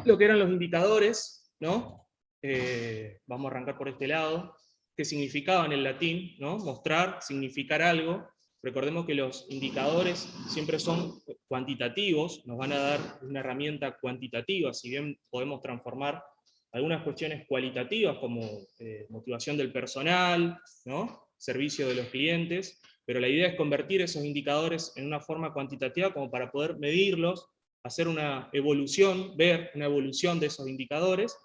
lo que eran los indicadores, ¿no? Vamos a arrancar por este lado, que significaban en latín, ¿no? Mostrar, significar algo. Recordemos que los indicadores siempre son cuantitativos, nos van a dar una herramienta cuantitativa, si bien podemos transformar algunas cuestiones cualitativas como motivación del personal, ¿no? Servicio de los clientes, pero la idea es convertir esos indicadores en una forma cuantitativa como para poder medirlos, hacer una evolución, ver una evolución de esos indicadores,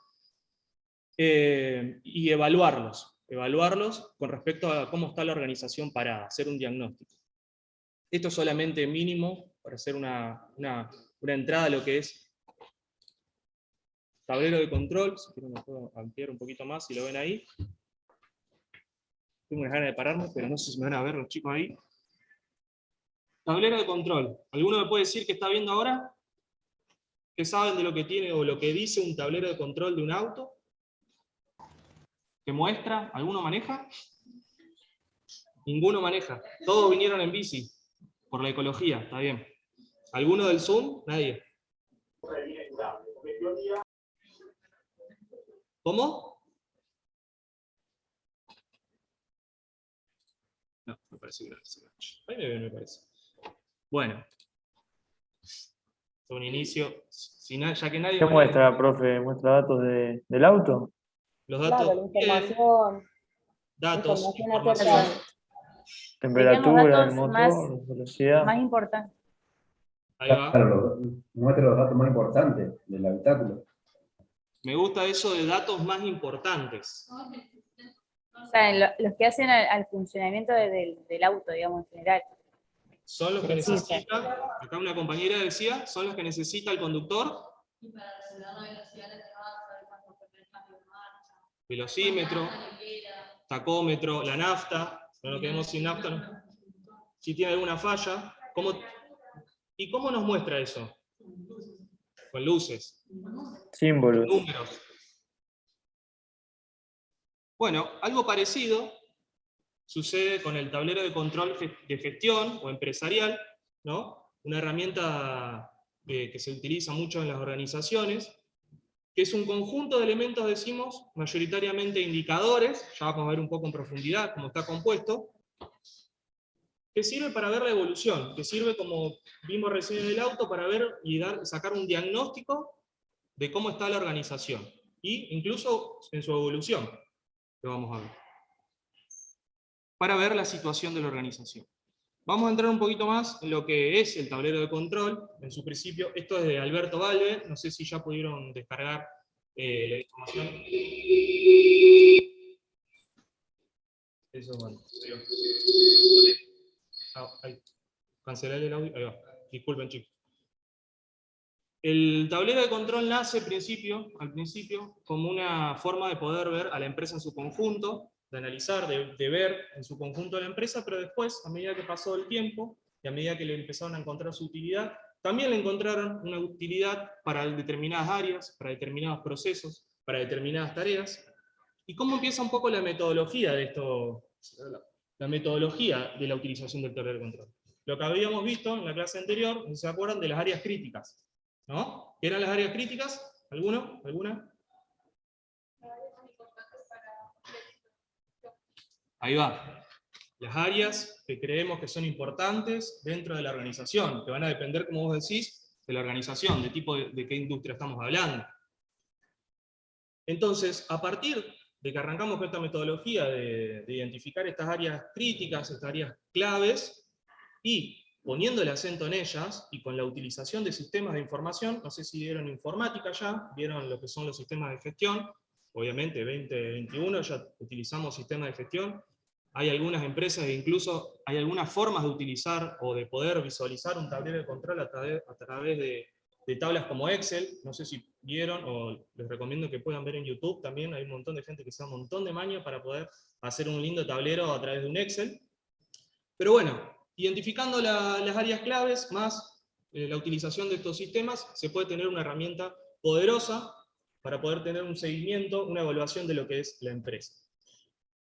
y evaluarlos con respecto a cómo está la organización para hacer un diagnóstico. Esto es solamente mínimo para hacer una entrada a lo que es tablero de control. Si quieren me puedo ampliar un poquito más, si lo ven ahí. Tengo unas ganas de pararme, pero no sé si me van a ver los chicos ahí. Tablero de control. ¿Alguno me puede decir qué está viendo ahora? ¿Qué saben de lo que tiene o lo que dice un tablero de control de un auto? ¿Qué muestra? ¿Alguno maneja? Ninguno maneja. Todos vinieron en bici. Por la ecología, está bien. ¿Alguno del Zoom? Nadie. ¿Cómo? No, me parece que no. Ahí me ven, me parece. Bueno. Un inicio. Ya que nadie ¿Qué muestra, profe? ¿Muestra datos del auto? Los datos. Claro, la información. Datos, información. Temperatura del datos motor, velocidad. más importantes. Ahí va. Claro, muestra los datos más importantes del habitáculo. Me gusta eso de datos más importantes. O sea, los que hacen al funcionamiento del auto, digamos, en general. Son los que necesita, acá una compañera decía, son los que necesita el conductor. Y para regular la velocidad de cuánto fue el cambio de marcha. Velocímetro, tacómetro, la nafta. No nos quedemos sin nafta, ¿no? Si tiene alguna falla. ¿Y cómo nos muestra eso? Con luces. Símbolos. Números. Bueno, algo parecido sucede con el tablero de control de gestión o empresarial, ¿no? Una herramienta que se utiliza mucho en las organizaciones, que es un conjunto de elementos, decimos, mayoritariamente indicadores, ya vamos a ver un poco en profundidad cómo está compuesto, que sirve para ver la evolución, que sirve, como vimos recién en el auto, para ver y sacar un diagnóstico de cómo está la organización, y incluso en su evolución, lo vamos a ver, para ver la situación de la organización. Vamos a entrar un poquito más en lo que es el tablero de control, en su principio. Esto es de Alberto Valve, no sé si ya pudieron descargar la información. Eso, bueno. Ahí. Cancelar el audio, ahí va. Disculpen, chicos. El tablero de control nace al principio como una forma de poder ver a la empresa en su conjunto, de analizar, de ver en su conjunto a la empresa, pero después, a medida que pasó el tiempo, y a medida que le empezaron a encontrar su utilidad, también le encontraron una utilidad para determinadas áreas, para determinados procesos, para determinadas tareas. ¿Y cómo empieza un poco la metodología de esto? La metodología de la utilización del tablero de control. Lo que habíamos visto en la clase anterior, si se acuerdan, de las áreas críticas, ¿no? ¿Qué eran las áreas críticas? ¿Alguno? ¿Alguna? Ahí va. Las áreas que creemos que son importantes dentro de la organización, que van a depender, como vos decís, de la organización, de tipo de qué industria estamos hablando. Entonces, a partir de que arrancamos con esta metodología de identificar estas áreas críticas, estas áreas claves, y poniendo el acento en ellas, y con la utilización de sistemas de información, no sé si vieron informática ya, vieron lo que son los sistemas de gestión, obviamente 2021 ya utilizamos sistemas de gestión, hay algunas empresas e incluso hay algunas formas de utilizar o de poder visualizar un tablero de control a través de tablas como Excel, no sé si vieron, o les recomiendo que puedan ver en YouTube también, hay un montón de gente que sabe un montón de maña para poder hacer un lindo tablero a través de un Excel. Pero bueno, identificando las áreas claves, más la utilización de estos sistemas, se puede tener una herramienta poderosa para poder tener un seguimiento, una evaluación de lo que es la empresa.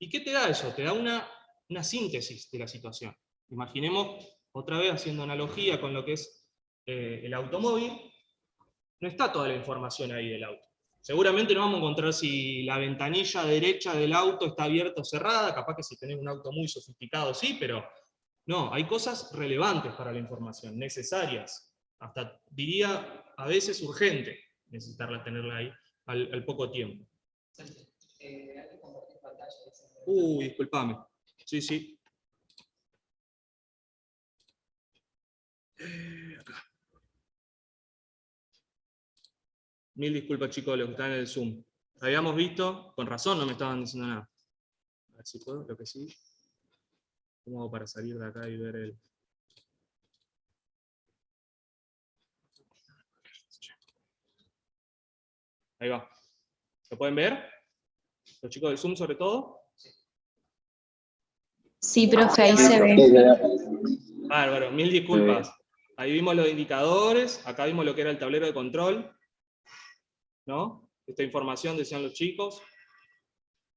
¿Y qué te da eso? Te da una síntesis de la situación. Imaginemos, otra vez haciendo analogía con lo que es el automóvil, no está toda la información ahí del auto. Seguramente no vamos a encontrar si la ventanilla derecha del auto está abierta o cerrada, capaz que si tenés un auto muy sofisticado sí, pero no, hay cosas relevantes para la información, necesarias, hasta diría a veces urgente necesitarla, tenerla ahí al poco tiempo. Disculpame. Sí, sí. Acá. Mil disculpas, chicos, los que están en el Zoom. Habíamos visto, con razón no me estaban diciendo nada. A ver si puedo, lo que sí. ¿Cómo hago para salir de acá y ver el... Ahí va. ¿Lo pueden ver? Los chicos del Zoom sobre todo. Sí, profe, ahí se ve. Bárbaro, mil disculpas. Ahí vimos los indicadores, acá vimos lo que era el tablero de control, ¿no? Esta información decían los chicos.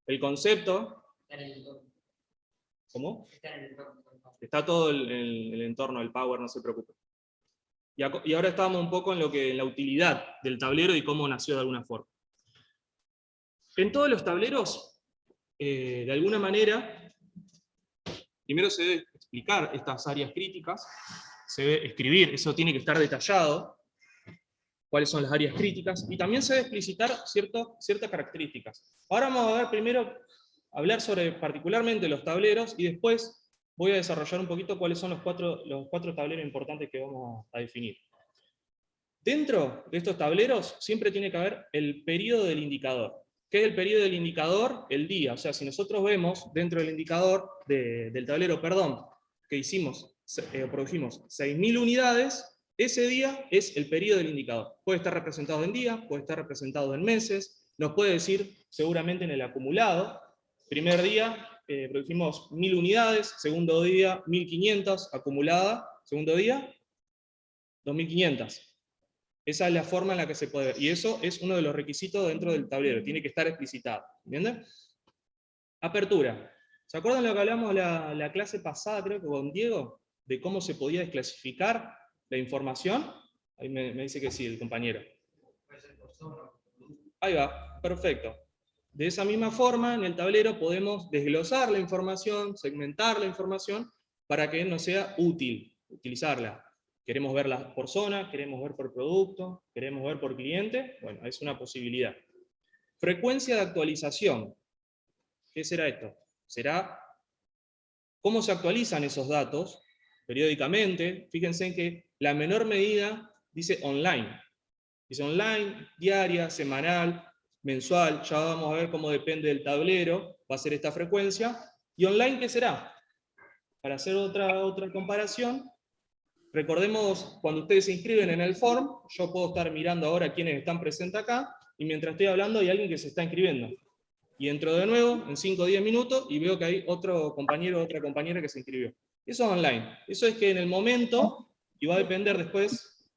El concepto. ¿Cómo? Está todo el entorno del Power, no se preocupe. Y ahora estábamos un poco en la utilidad del tablero y cómo nació de alguna forma. En todos los tableros, de alguna manera, primero se debe explicar estas áreas críticas, se debe escribir, eso tiene que estar detallado, cuáles son las áreas críticas, y también se debe explicitar ciertas características. Ahora vamos a ver primero, hablar sobre particularmente los tableros, y después voy a desarrollar un poquito cuáles son los cuatro tableros importantes que vamos a definir. Dentro de estos tableros siempre tiene que haber el periodo del indicador. ¿Qué es el periodo del indicador? El día. O sea, si nosotros vemos dentro del indicador, del tablero, perdón, que hicimos, produjimos 6.000 unidades, ese día es el periodo del indicador. Puede estar representado en días, puede estar representado en meses, nos puede decir seguramente en el acumulado. Primer día produjimos 1.000 unidades, segundo día 1.500 acumulada, segundo día 2.500. Esa es la forma en la que se puede ver. Y eso es uno de los requisitos dentro del tablero. Tiene que estar explicitado. ¿Entienden? Apertura. ¿Se acuerdan lo que hablamos la clase pasada, creo que con Diego? De cómo se podía desclasificar la información. Ahí me dice que sí, el compañero. Ahí va, perfecto. De esa misma forma, en el tablero podemos desglosar la información, segmentar la información, para que nos sea útil utilizarla. Queremos verla por zona, queremos ver por producto, queremos ver por cliente. Bueno, es una posibilidad. Frecuencia de actualización. ¿Qué será esto? Será cómo se actualizan esos datos periódicamente. Fíjense en que la menor medida dice online. Dice online, diaria, semanal, mensual. Ya vamos a ver cómo depende del tablero. Va a ser esta frecuencia. ¿Y online qué será? Para hacer otra comparación. Recordemos, cuando ustedes se inscriben en el form, yo puedo estar mirando ahora quiénes están presentes acá, y mientras estoy hablando hay alguien que se está inscribiendo. Y entro de nuevo, en 5 o 10 minutos, y veo que hay otro compañero o otra compañera que se inscribió. Eso es online. Eso es que en el momento, y va a depender después...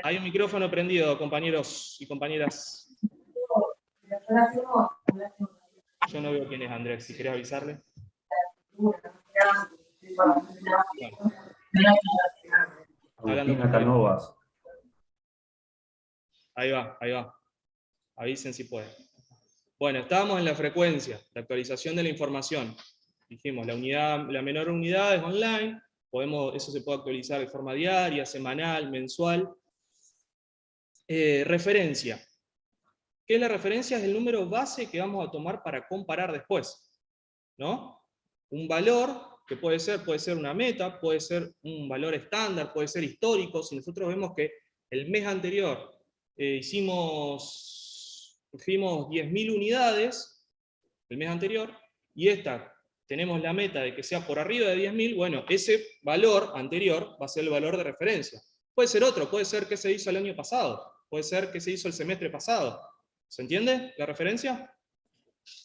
Hay un micrófono prendido, compañeros y compañeras. Yo no veo quién es Andrés, si querés avisarle. Bueno. Agustina Canovas. Ahí va. Avisen si pueden. Bueno, estábamos en la frecuencia, la actualización de la información. Dijimos, la menor unidad es online, eso se puede actualizar de forma diaria, semanal, mensual. Referencia. ¿Qué es la referencia? Es el número base que vamos a tomar para comparar después, ¿no? Un valor que puede ser una meta, puede ser un valor estándar, puede ser histórico. Si nosotros vemos que el mes anterior hicimos 10.000 unidades, el mes anterior, y tenemos la meta de que sea por arriba de 10.000, bueno, ese valor anterior va a ser el valor de referencia. Puede ser otro, puede ser que se hizo el año pasado, puede ser que se hizo el semestre pasado. ¿Se entiende la referencia?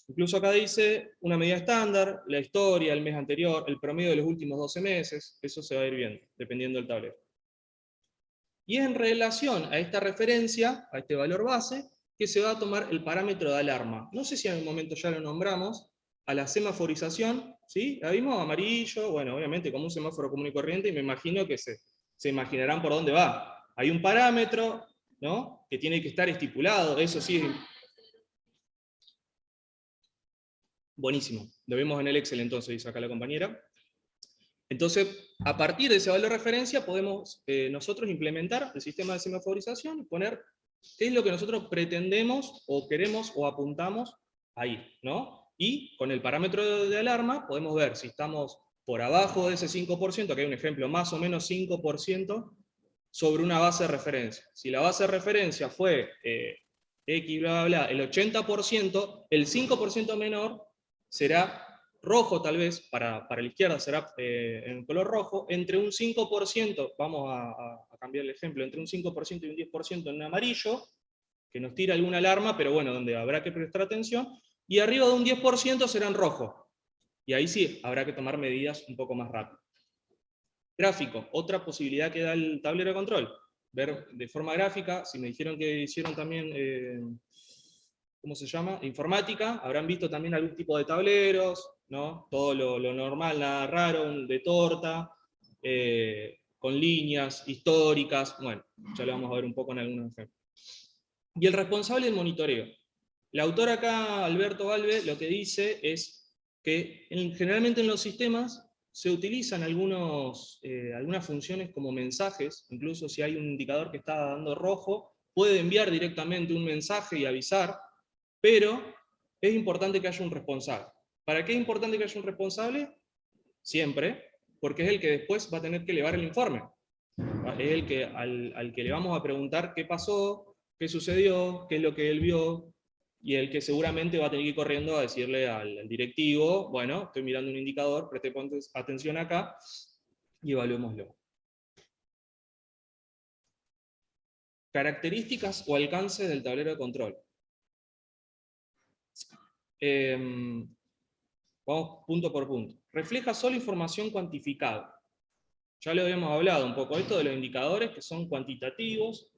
Incluso acá dice una medida estándar, la historia, el mes anterior, el promedio de los últimos 12 meses, eso se va a ir viendo, dependiendo del tablero. Y es en relación a esta referencia, a este valor base, que se va a tomar el parámetro de alarma. No sé si en el momento ya lo nombramos, a la semaforización, ¿sí? La vimos, amarillo, bueno, obviamente como un semáforo común y corriente, y me imagino que se imaginarán por dónde va. Hay un parámetro, ¿no? Que tiene que estar estipulado, eso sí es... Buenísimo, lo vemos en el Excel entonces, dice acá la compañera. Entonces, a partir de ese valor de referencia, podemos nosotros implementar el sistema de semaforización y poner qué es lo que nosotros pretendemos, o queremos, o apuntamos ahí, ¿no? Y con el parámetro de alarma podemos ver si estamos por abajo de ese 5%, que hay un ejemplo, más o menos 5%, sobre una base de referencia. Si la base de referencia fue X, bla, bla, bla, el 80%, el 5% menor será rojo tal vez, para la izquierda será en color rojo, entre un 5%, vamos a cambiar el ejemplo, entre un 5% y un 10% en amarillo, que nos tira alguna alarma, pero bueno, donde habrá que prestar atención, y arriba de un 10% será en rojo. Y ahí sí, habrá que tomar medidas un poco más rápido. Gráfico, otra posibilidad que da el tablero de control. Ver de forma gráfica, si me dijeron que hicieron también, ¿cómo se llama? Informática, habrán visto también algún tipo de tableros, ¿no? Todo lo normal, nada raro, de torta, con líneas históricas, bueno, ya lo vamos a ver un poco en algunos ejemplos. Y el responsable del monitoreo. El autor acá, Alberto Valve, lo que dice es que generalmente en los sistemas se utilizan algunas funciones como mensajes, incluso si hay un indicador que está dando rojo, puede enviar directamente un mensaje y avisar, pero es importante que haya un responsable. ¿Para qué es importante que haya un responsable? Siempre, porque es el que después va a tener que elevar el informe. Es el que, al que le vamos a preguntar qué pasó, qué sucedió, qué es lo que él vio, y el que seguramente va a tener que ir corriendo a decirle al directivo, bueno, estoy mirando un indicador, preste atención acá, y evaluémoslo. Características o alcance del tablero de control. Vamos punto por punto. Refleja solo información cuantificada. Ya lo habíamos hablado un poco esto de los indicadores que son cuantitativos,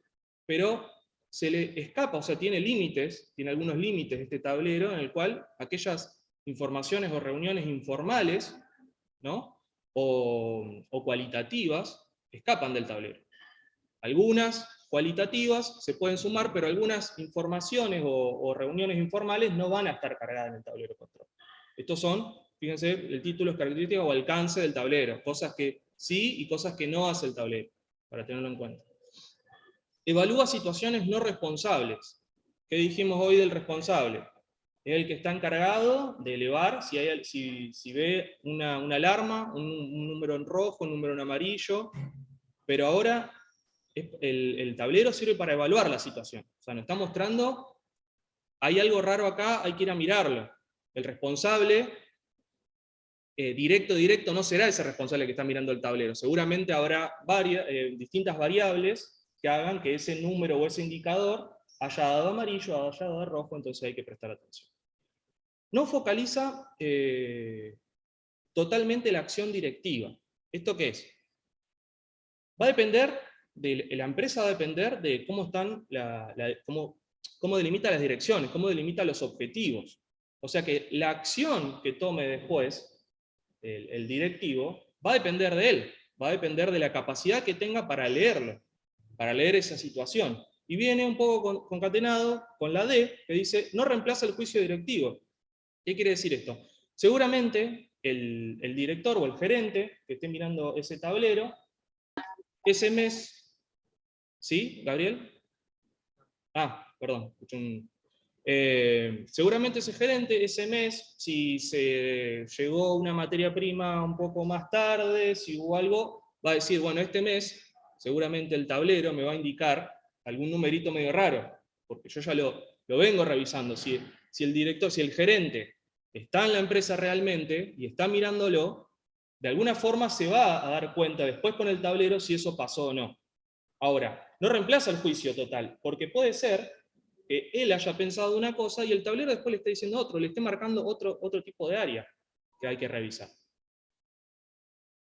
pero se le escapa, o sea, tiene límites, tiene algunos límites este tablero en el cual aquellas informaciones o reuniones informales, ¿no? o cualitativas escapan del tablero. Algunas cualitativas se pueden sumar, pero algunas informaciones o reuniones informales no van a estar cargadas en el tablero de control. Estos son, fíjense, el título es característica o alcance del tablero, cosas que sí y cosas que no hace el tablero, para tenerlo en cuenta. Evalúa situaciones no responsables. ¿Qué dijimos hoy del responsable? Es el que está encargado de elevar, si ve una alarma, un número en rojo, un número en amarillo, pero ahora el tablero sirve para evaluar la situación. O sea, nos está mostrando, hay algo raro acá, hay que ir a mirarlo. El responsable, directo, no será ese responsable que está mirando el tablero. Seguramente habrá distintas variables que hagan que ese número o ese indicador haya dado amarillo, haya dado rojo, entonces hay que prestar atención. No focaliza totalmente la acción directiva. ¿Esto qué es? Va a depender, la empresa va a depender de cómo están, cómo delimita las direcciones, cómo delimita los objetivos. O sea que la acción que tome después el directivo va a depender de él, va a depender de la capacidad que tenga para leerlo, para leer esa situación. Y viene un poco concatenado con la D, que dice, no reemplaza el juicio directivo. ¿Qué quiere decir esto? Seguramente el director o el gerente que esté mirando ese tablero, ese mes, ¿sí, Gabriel? Perdón, seguramente ese gerente, ese mes, si se llegó una materia prima un poco más tarde, si hubo algo, va a decir, bueno, este mes seguramente el tablero me va a indicar algún numerito medio raro, porque yo ya lo vengo revisando. Si el director, si el gerente está en la empresa realmente y está mirándolo, de alguna forma se va a dar cuenta después con el tablero si eso pasó o no. Ahora, no reemplaza el juicio total, porque puede ser que él haya pensado una cosa y el tablero después le esté diciendo otro, le esté marcando otro tipo de área que hay que revisar.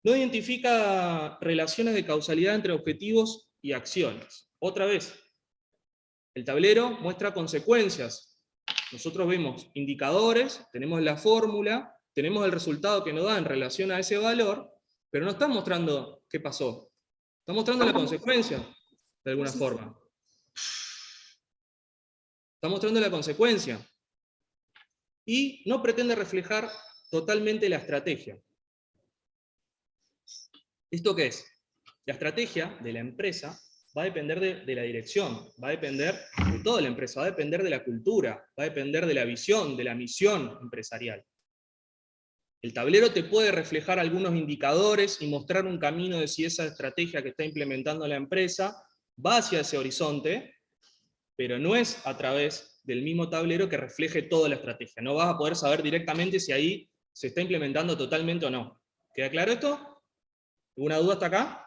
No identifica relaciones de causalidad entre objetivos y acciones. Otra vez, el tablero muestra consecuencias nosotros vemos indicadores, tenemos la fórmula, tenemos el resultado que nos da en relación a ese valor, pero no está mostrando qué pasó. Está mostrando la consecuencia, de alguna forma. Está mostrando la consecuencia. Y no pretende reflejar totalmente la estrategia. ¿Esto qué es? La estrategia de la empresa va a depender de la dirección, va a depender de toda la empresa, va a depender de la cultura, va a depender de la visión, de la misión empresarial. El tablero te puede reflejar algunos indicadores y mostrar un camino de si esa estrategia que está implementando la empresa va hacia ese horizonte, pero no es a través del mismo tablero que refleje toda la estrategia. No vas a poder saber directamente si ahí se está implementando totalmente o no. ¿Queda claro esto? ¿Alguna duda hasta acá?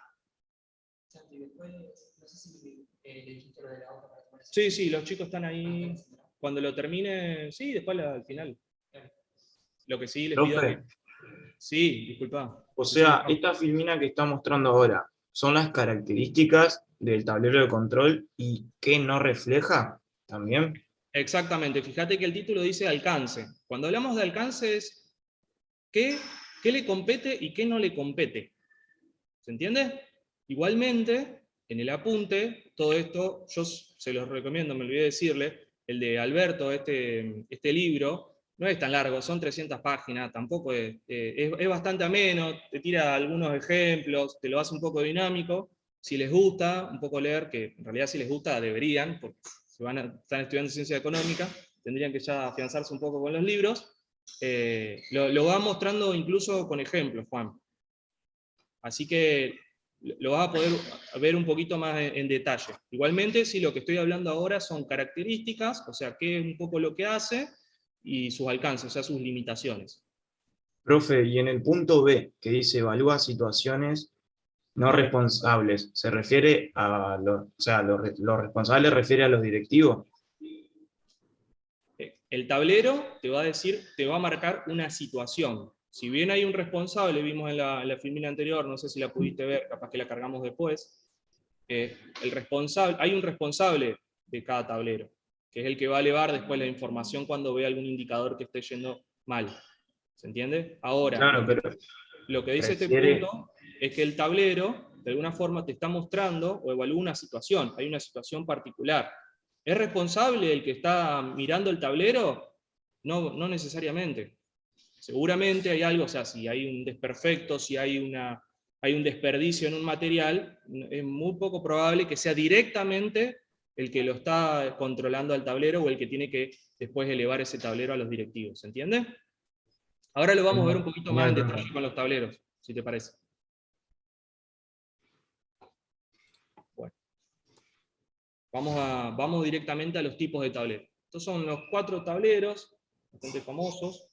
Sí, los chicos están ahí. Cuando lo termine, sí, después al final. Lo que sí les pido Profe, que... Sí, disculpa. o sea, esta filmina que está mostrando ahora, ¿son las características del tablero de control y qué no refleja también? Exactamente, fíjate que el título dice alcance. Cuando hablamos de alcance es qué le compete y qué no le compete. ¿Se entiende? Igualmente, en el apunte, todo esto, yo se los recomiendo, me olvidé decirle, el de Alberto, este libro, no es tan largo, son 300 páginas, tampoco es bastante ameno, te tira algunos ejemplos, te lo hace un poco dinámico. Si les gusta un poco leer, que en realidad si les gusta deberían, porque si están estudiando ciencia económica, tendrían que ya afianzarse un poco con los libros, lo va mostrando incluso con ejemplos, Juan. Así que lo vas a poder ver un poquito más en detalle. Igualmente, sí, lo que estoy hablando ahora son características, o sea, qué es un poco lo que hace, y sus alcances, o sea, sus limitaciones. Profe, y en el punto B, que dice evalúa situaciones no responsables, ¿se refiere a o sea, los responsables refiere a los directivos? El tablero te va a decir, te va a marcar una situación. Si bien hay un responsable, vimos en la filmina anterior, no sé si la pudiste ver, capaz que la cargamos después, hay un responsable de cada tablero, que es el que va a elevar después la información cuando ve algún indicador que esté yendo mal. ¿Se entiende? Ahora, Claro, pero lo que dice este refiere... punto es que el tablero, de alguna forma, te está mostrando o evalúa una situación, hay una situación particular. ¿Es responsable el que está mirando el tablero? No, no necesariamente. Seguramente hay algo, o sea, si hay un desperfecto, si hay un desperdicio en un material, es muy poco probable que sea directamente el que lo está controlando al tablero o el que tiene que después elevar ese tablero a los directivos. ¿Se entiende? Ahora lo vamos a ver un poquito más en detalle con los tableros, si te parece. Bueno. Vamos directamente a los tipos de tableros. Estos son los 4 tableros, bastante famosos,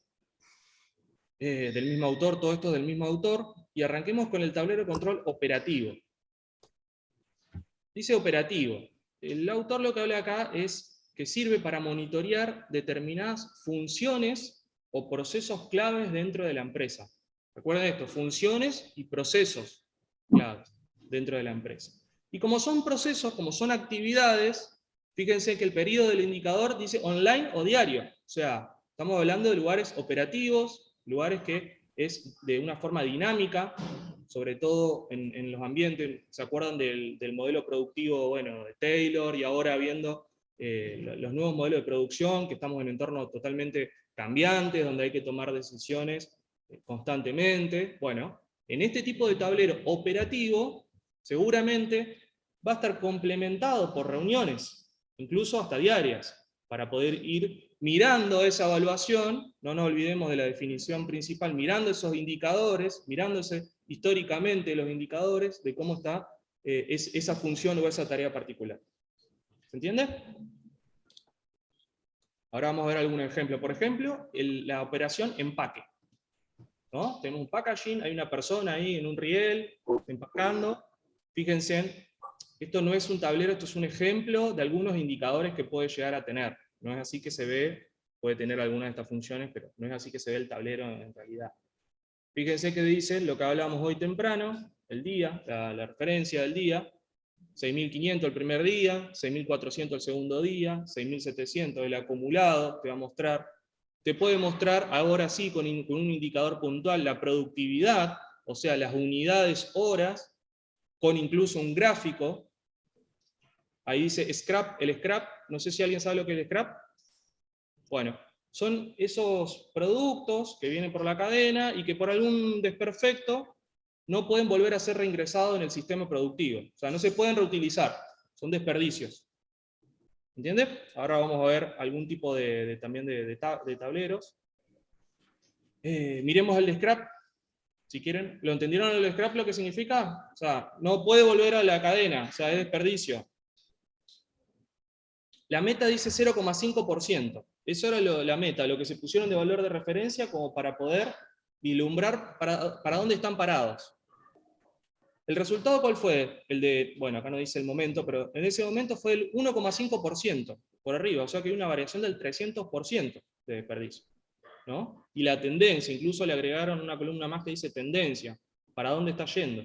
del mismo autor, todo esto del mismo autor, y arranquemos con el tablero de control operativo. Dice operativo. El autor lo que habla acá es que sirve para monitorear determinadas funciones o procesos claves dentro de la empresa. Recuerden esto, funciones y procesos claves dentro de la empresa. Y como son procesos, como son actividades, fíjense que el periodo del indicador dice online o diario. O sea, estamos hablando de lugares operativos, lugares que es de una forma dinámica, sobre todo en los ambientes. ¿Se acuerdan del modelo productivo, bueno, de Taylor, y ahora viendo los nuevos modelos de producción, que estamos en entornos totalmente cambiantes, donde hay que tomar decisiones constantemente? Bueno, en este tipo de tablero operativo, seguramente va a estar complementado por reuniones, incluso hasta diarias, para poder ir mirando esa evaluación, no nos olvidemos de la definición principal, mirando esos indicadores, mirándose históricamente los indicadores de cómo está esa función o esa tarea particular. ¿Se entiende? Ahora vamos a ver algún ejemplo. Por ejemplo, la operación empaque, ¿no? Tenemos un packaging, hay una persona ahí en un riel, empacando. Fíjense, esto no es un tablero, esto es un ejemplo de algunos indicadores que puede llegar a tener. No es así que se ve, puede tener algunas de estas funciones, pero no es así que se ve el tablero en realidad. Fíjense que dice lo que hablábamos hoy temprano, el día, la referencia del día. 6.500 el primer día, 6.400 el segundo día, 6.700 el acumulado, te va a mostrar. Te puede mostrar, ahora sí, con un indicador puntual, la productividad, o sea, las unidades horas, con incluso un gráfico. Ahí dice scrap, el scrap, no sé si alguien sabe lo que es el scrap. Bueno, son esos productos que vienen por la cadena y que por algún desperfecto no pueden volver a ser reingresados en el sistema productivo. O sea, no se pueden reutilizar, son desperdicios. ¿Entiende? Ahora vamos a ver algún tipo también de tableros. Miremos el de scrap, si quieren. ¿Lo entendieron el scrap lo que significa? O sea, no puede volver a la cadena, o sea, es desperdicio. La meta dice 0,5%. Eso era la meta, lo que se pusieron de valor de referencia como para poder vislumbrar para dónde están parados. ¿El resultado cuál fue? El de, bueno, acá no dice el momento, pero en ese momento fue el 1,5% por arriba, o sea que hay una variación del 300% de desperdicio, ¿no? Y la tendencia, incluso le agregaron una columna más que dice tendencia, ¿para dónde está yendo?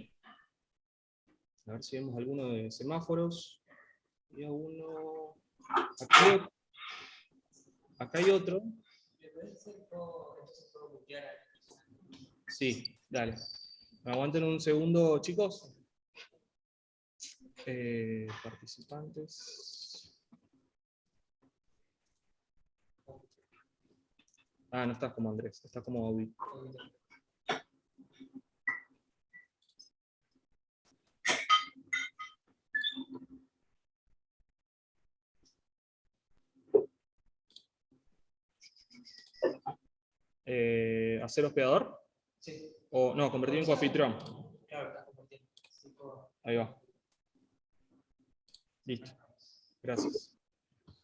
A ver si vemos alguno de semáforos. Había uno... Acá hay otro. Sí, dale. Aguanten un segundo, chicos. Participantes. Ah, no estás como Andrés, estás como Audi. ¿Hacer hospedador? Sí. O no, convertir en coanfitrión. Claro, está convirtiendo. Ahí va. Listo. Gracias.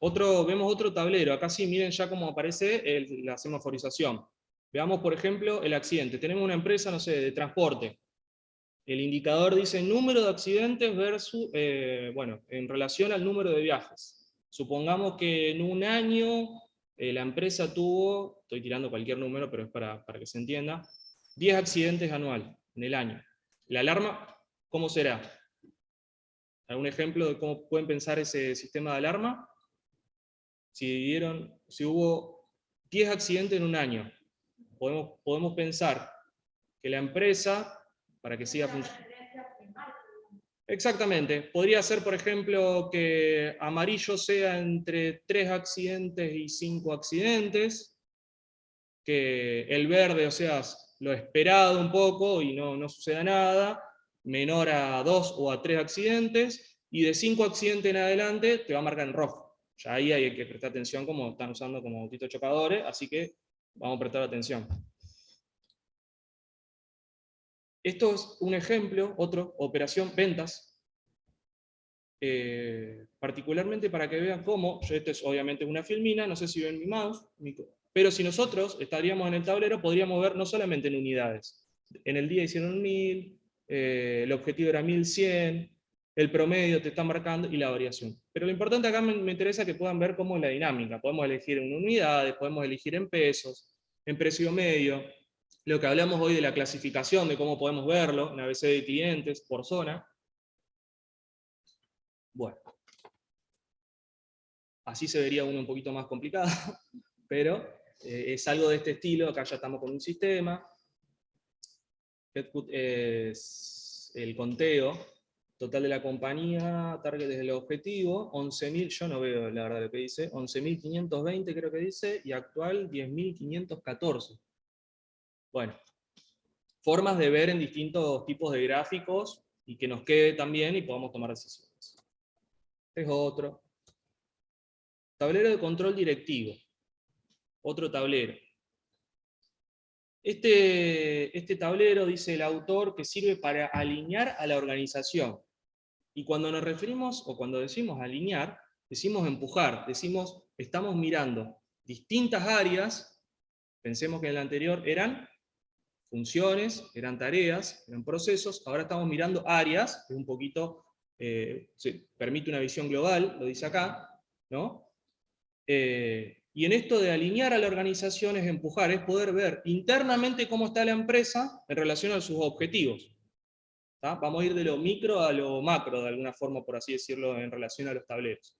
Vemos otro tablero. Acá sí, miren ya cómo aparece la semaforización. Veamos, por ejemplo, el accidente. Tenemos una empresa, no sé, de transporte. El indicador dice número de accidentes versus, bueno, en relación al número de viajes. Supongamos que en un año la empresa tuvo, estoy tirando cualquier número, pero es para que se entienda, 10 accidentes anuales en el año. ¿La alarma cómo será? ¿Algún ejemplo de cómo pueden pensar ese sistema de alarma? Si hubo 10 accidentes en un año, podemos pensar que la empresa, para que siga funcionando. Exactamente. Podría ser, por ejemplo, que amarillo sea entre 3 accidentes y 5 accidentes, que el verde, o sea, lo esperado un poco y no suceda nada, menor a 2 o a 3 accidentes, y de 5 accidentes en adelante te va a marcar en rojo. Ya ahí hay que prestar atención, como están usando como autitos chocadores, así que vamos a prestar atención. Esto es un ejemplo, otro, operación ventas. Particularmente para que vean cómo, esto es obviamente una filmina, no sé si ven mi mouse, pero si nosotros estaríamos en el tablero, podríamos ver no solamente en unidades. En el día hicieron 1000, el objetivo era 1100, el promedio te está marcando y la variación. Pero lo importante acá me interesa que puedan ver cómo es la dinámica. Podemos elegir en unidades, podemos elegir en pesos, en precio medio. Lo que hablamos hoy de la clasificación, de cómo podemos verlo, en ABC de clientes, por zona. Bueno. Así se vería uno un poquito más complicado, pero es algo de este estilo. Acá ya estamos con un sistema. Headcut es el conteo total de la compañía, target desde el objetivo, 11.000, yo no veo la verdad lo que dice, 11.520 creo que dice, y actual 10.514. Bueno, formas de ver en distintos tipos de gráficos y que nos quede también y podamos tomar decisiones. Este es otro. Tablero de control directivo. Otro tablero. Este tablero, dice el autor, que sirve para alinear a la organización. Y cuando nos referimos, o cuando decimos alinear, decimos empujar, decimos, estamos mirando distintas áreas, pensemos que en el anterior eran funciones, eran tareas, eran procesos, ahora estamos mirando áreas, que un poquito, se permite una visión global, lo dice acá, ¿no? Y en esto de alinear a la organización es empujar, es poder ver internamente cómo está la empresa en relación a sus objetivos. ¿tá? Vamos a ir de lo micro a lo macro, de alguna forma, por así decirlo, en relación a los tableros.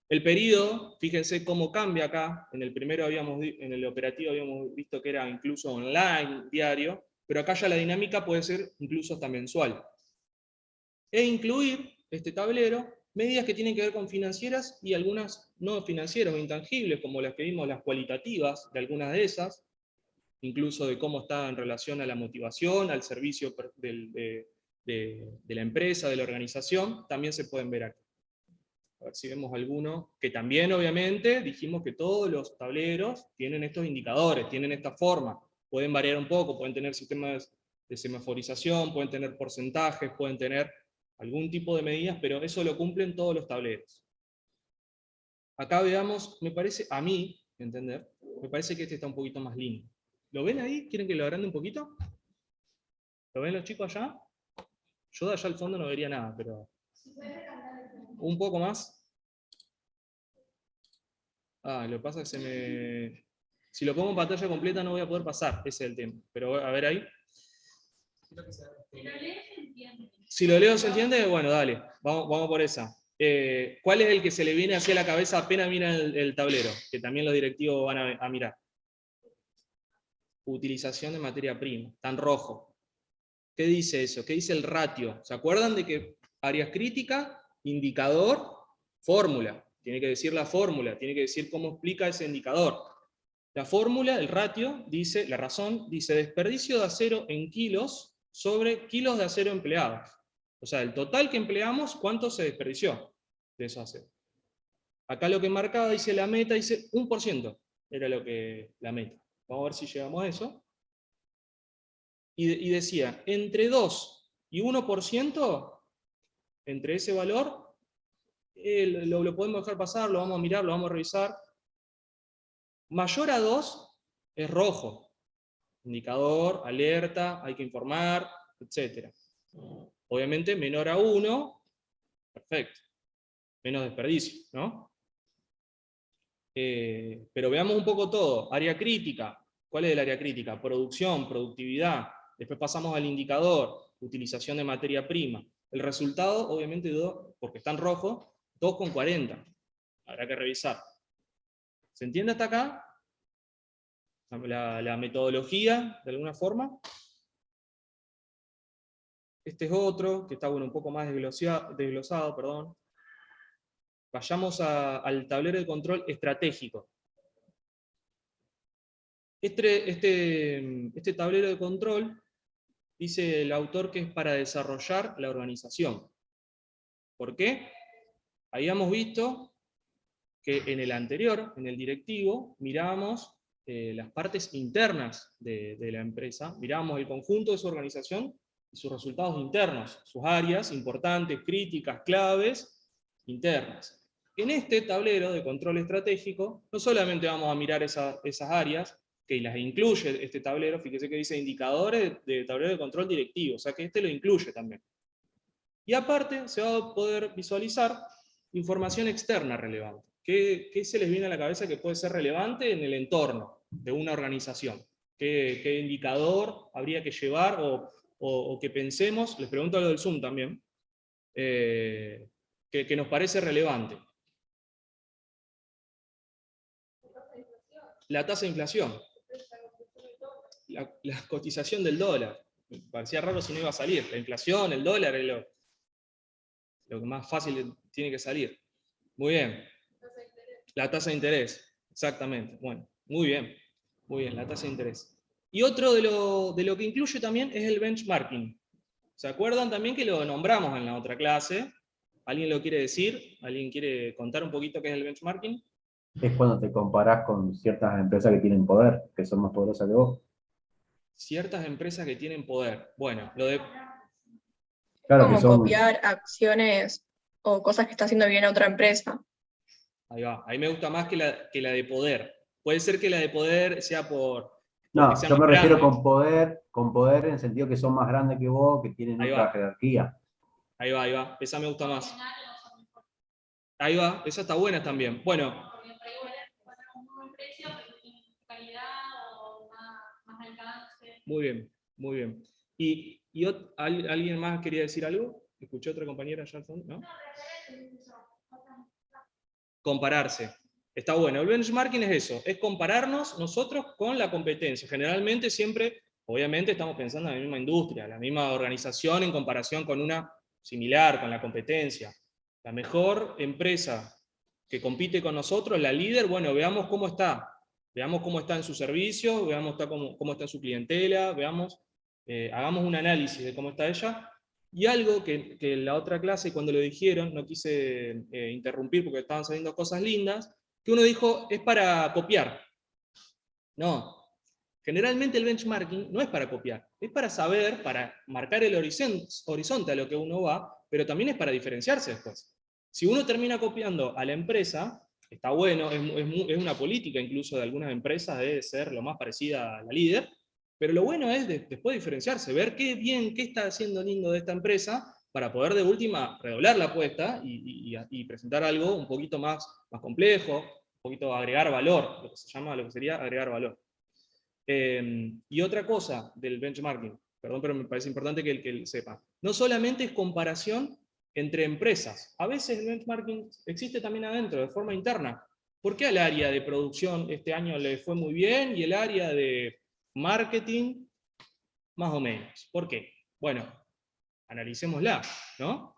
El periodo, fíjense cómo cambia acá. En el primero en el operativo habíamos visto que era incluso online, diario, pero acá ya la dinámica puede ser incluso hasta mensual. E incluir este tablero medidas que tienen que ver con financieras y algunas no financieras o intangibles, como las que vimos, las cualitativas de algunas de esas, incluso de cómo está en relación a la motivación, al servicio de la empresa, de la organización, también se pueden ver aquí. A ver si vemos alguno, que también obviamente dijimos que todos los tableros tienen estos indicadores, tienen esta forma, pueden variar un poco, pueden tener sistemas de semaforización, pueden tener porcentajes, pueden tener algún tipo de medidas, pero eso lo cumplen todos los tableros. Acá veamos, me parece, a mí, entender, me parece que este está un poquito más lindo. ¿Lo ven ahí? ¿Quieren que lo agrande un poquito? ¿Lo ven los chicos allá? Yo de allá al fondo no vería nada, pero... ¿Un poco más? Ah, lo que pasa es que se me... Si lo pongo en pantalla completa no voy a poder pasar, ese es el tema. Pero a ver ahí. Si lo leo se entiende, bueno, dale, vamos por esa. ¿Cuál es el que se le viene hacia la cabeza apenas mira el tablero? Que también los directivos van a mirar. Utilización de materia prima, está en rojo. ¿Qué dice eso? ¿Qué dice el ratio? ¿Se acuerdan de que áreas críticas, indicador, fórmula? Tiene que decir la fórmula, tiene que decir cómo explica ese indicador. La fórmula, el ratio, dice, la razón, dice desperdicio de acero en kilos sobre kilos de acero empleados. O sea, el total que empleamos, ¿cuánto se desperdició de esos aceros? Acá lo que marcaba, dice la meta, dice 1%, era lo que la meta. Vamos a ver si llegamos a eso. Y decía, entre 2 y 1%, entre ese valor, lo podemos dejar pasar, lo vamos a mirar, lo vamos a revisar. Mayor a 2 es rojo. Indicador, alerta, hay que informar, etc. Obviamente menor a 1, perfecto. Menos desperdicio, ¿no? Pero veamos un poco todo. Área crítica. ¿Cuál es el área crítica? Producción, productividad. Después pasamos al indicador, utilización de materia prima. El resultado, obviamente, porque está en rojo, 2,40. Habrá que revisar. ¿Se entiende hasta acá? La metodología, de alguna forma. Este es otro, que está bueno, un poco más desglosado, perdón. Vayamos al tablero de control estratégico. Este tablero de control, dice el autor que es para desarrollar la organización. ¿Por qué? Habíamos visto que en el anterior, en el directivo, mirábamos las partes internas de la empresa, mirábamos el conjunto de su organización y sus resultados internos, sus áreas importantes, críticas, claves, internas. En este tablero de control estratégico, no solamente vamos a mirar esas áreas, que las incluye este tablero, fíjese que dice indicadores de tablero de control directivo, o sea que este lo incluye también. Y aparte se va a poder visualizar información externa relevante. ¿Qué se les viene a la cabeza que puede ser relevante en el entorno de una organización? ¿Qué indicador habría que llevar o que pensemos, les pregunto a lo del Zoom también, que nos parece relevante? La tasa de inflación. La cotización del dólar. Me parecía raro si no iba a salir. La inflación, el dólar es lo que más fácil tiene que salir. Muy bien. La tasa de interés, exactamente. Bueno, muy bien, la tasa de interés. Y otro de lo que incluye también es el benchmarking. ¿Se acuerdan también que lo nombramos en la otra clase? ¿Alguien lo quiere decir? ¿Alguien quiere contar un poquito qué es el benchmarking? Es cuando te comparás con ciertas empresas que tienen poder, que son más poderosas que vos. Ciertas empresas que tienen poder. Bueno, lo de... Claro que Como son... copiar acciones o cosas que está haciendo bien otra empresa. Ahí va. Ahí me gusta más que la de poder. Puede ser que la de poder sea No, porque sea yo más me refiero grande. con poder en el sentido que son más grandes que vos, que tienen Ahí otra va. jerarquía. Ahí va. Esa me gusta más. Ahí va. Esa está buena también. Bueno. Muy bien. Y ¿Y alguien más quería decir algo? ¿Escuché otra compañera allá al fondo? ¿No? Compararse. Está bueno. El benchmarking es eso, es compararnos nosotros con la competencia. Generalmente siempre, obviamente, estamos pensando en la misma industria, la misma organización en comparación con una similar, con la competencia. La mejor empresa que compite con nosotros, la líder, bueno, veamos cómo está. Veamos cómo está en su servicio, veamos cómo está en su clientela, hagamos un análisis de cómo está ella. Y algo que en la otra clase, cuando lo dijeron, no quise interrumpir porque estaban saliendo cosas lindas, que uno dijo, es para copiar. No. Generalmente el benchmarking no es para copiar, es para saber, para marcar el horizonte a lo que uno va, pero también es para diferenciarse después. Si uno termina copiando a la empresa, está bueno, es una política incluso de algunas empresas de ser lo más parecida a la líder, pero lo bueno es después diferenciarse, ver qué está haciendo lindo de esta empresa, para poder de última redoblar la apuesta y presentar algo un poquito más complejo, un poquito agregar valor, lo que se llama, lo que sería agregar valor. Y otra cosa del benchmarking, perdón, pero me parece importante que el sepa, no solamente es comparación entre empresas, a veces el benchmarking existe también adentro, de forma interna. ¿Por qué al área de producción este año le fue muy bien y el área de marketing más o menos? ¿Por qué? Bueno, analicémosla, ¿no?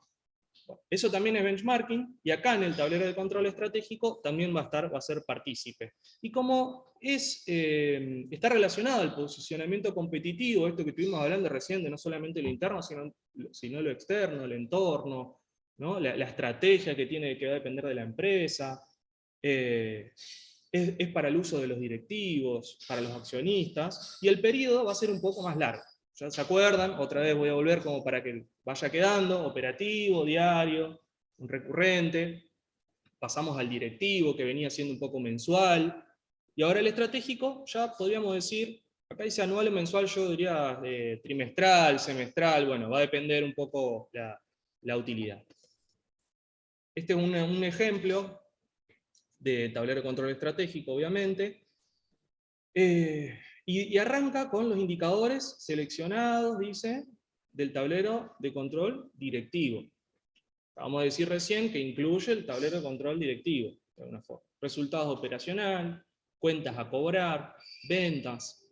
Eso también es benchmarking, y acá en el tablero de control estratégico también va a ser partícipe. Y como está relacionado al posicionamiento competitivo, esto que estuvimos hablando recién de no solamente lo interno, sino lo externo, el entorno, ¿no? la estrategia que va a depender de la empresa, es para el uso de los directivos, para los accionistas, y el periodo va a ser un poco más largo. ¿Ya se acuerdan? Otra vez voy a volver como para que vaya quedando, operativo, diario, un recurrente, pasamos al directivo, que venía siendo un poco mensual, y ahora el estratégico, ya podríamos decir, acá dice anual o mensual, yo diría trimestral, semestral, bueno, va a depender un poco la utilidad. Este es un ejemplo de tablero de control estratégico, obviamente. Y arranca con los indicadores seleccionados, dice, del tablero de control directivo. Vamos a decir recién que incluye el tablero de control directivo, de alguna forma. Resultados operacional, cuentas a cobrar, ventas,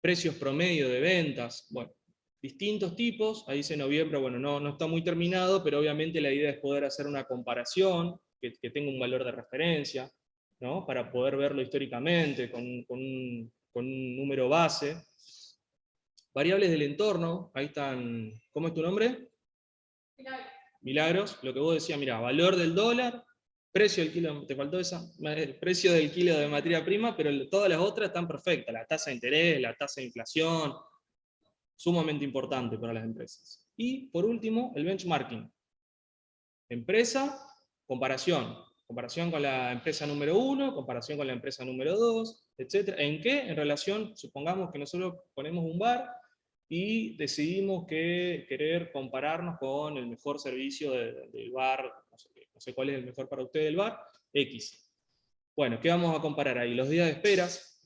precios promedio de ventas, bueno, distintos tipos. Ahí dice noviembre, bueno, no está muy terminado, pero obviamente la idea es poder hacer una comparación que tenga un valor de referencia, ¿no? Para poder verlo históricamente, con un número base. Variables del entorno, ahí están, ¿cómo es tu nombre? Milagros, lo que vos decías, mira, valor del dólar, precio del kilo, te faltó esa, el precio del kilo de materia prima, pero todas las otras están perfectas, la tasa de interés, la tasa de inflación, sumamente importante para las empresas. Y por último, el benchmarking. Empresa, comparación con la empresa número 1, comparación con la empresa número 2, etc. ¿En qué? En relación, supongamos que nosotros ponemos un bar y decidimos que querer compararnos con el mejor servicio del bar, no sé cuál es el mejor para usted del bar, X. Bueno, ¿qué vamos a comparar ahí? Los días de esperas,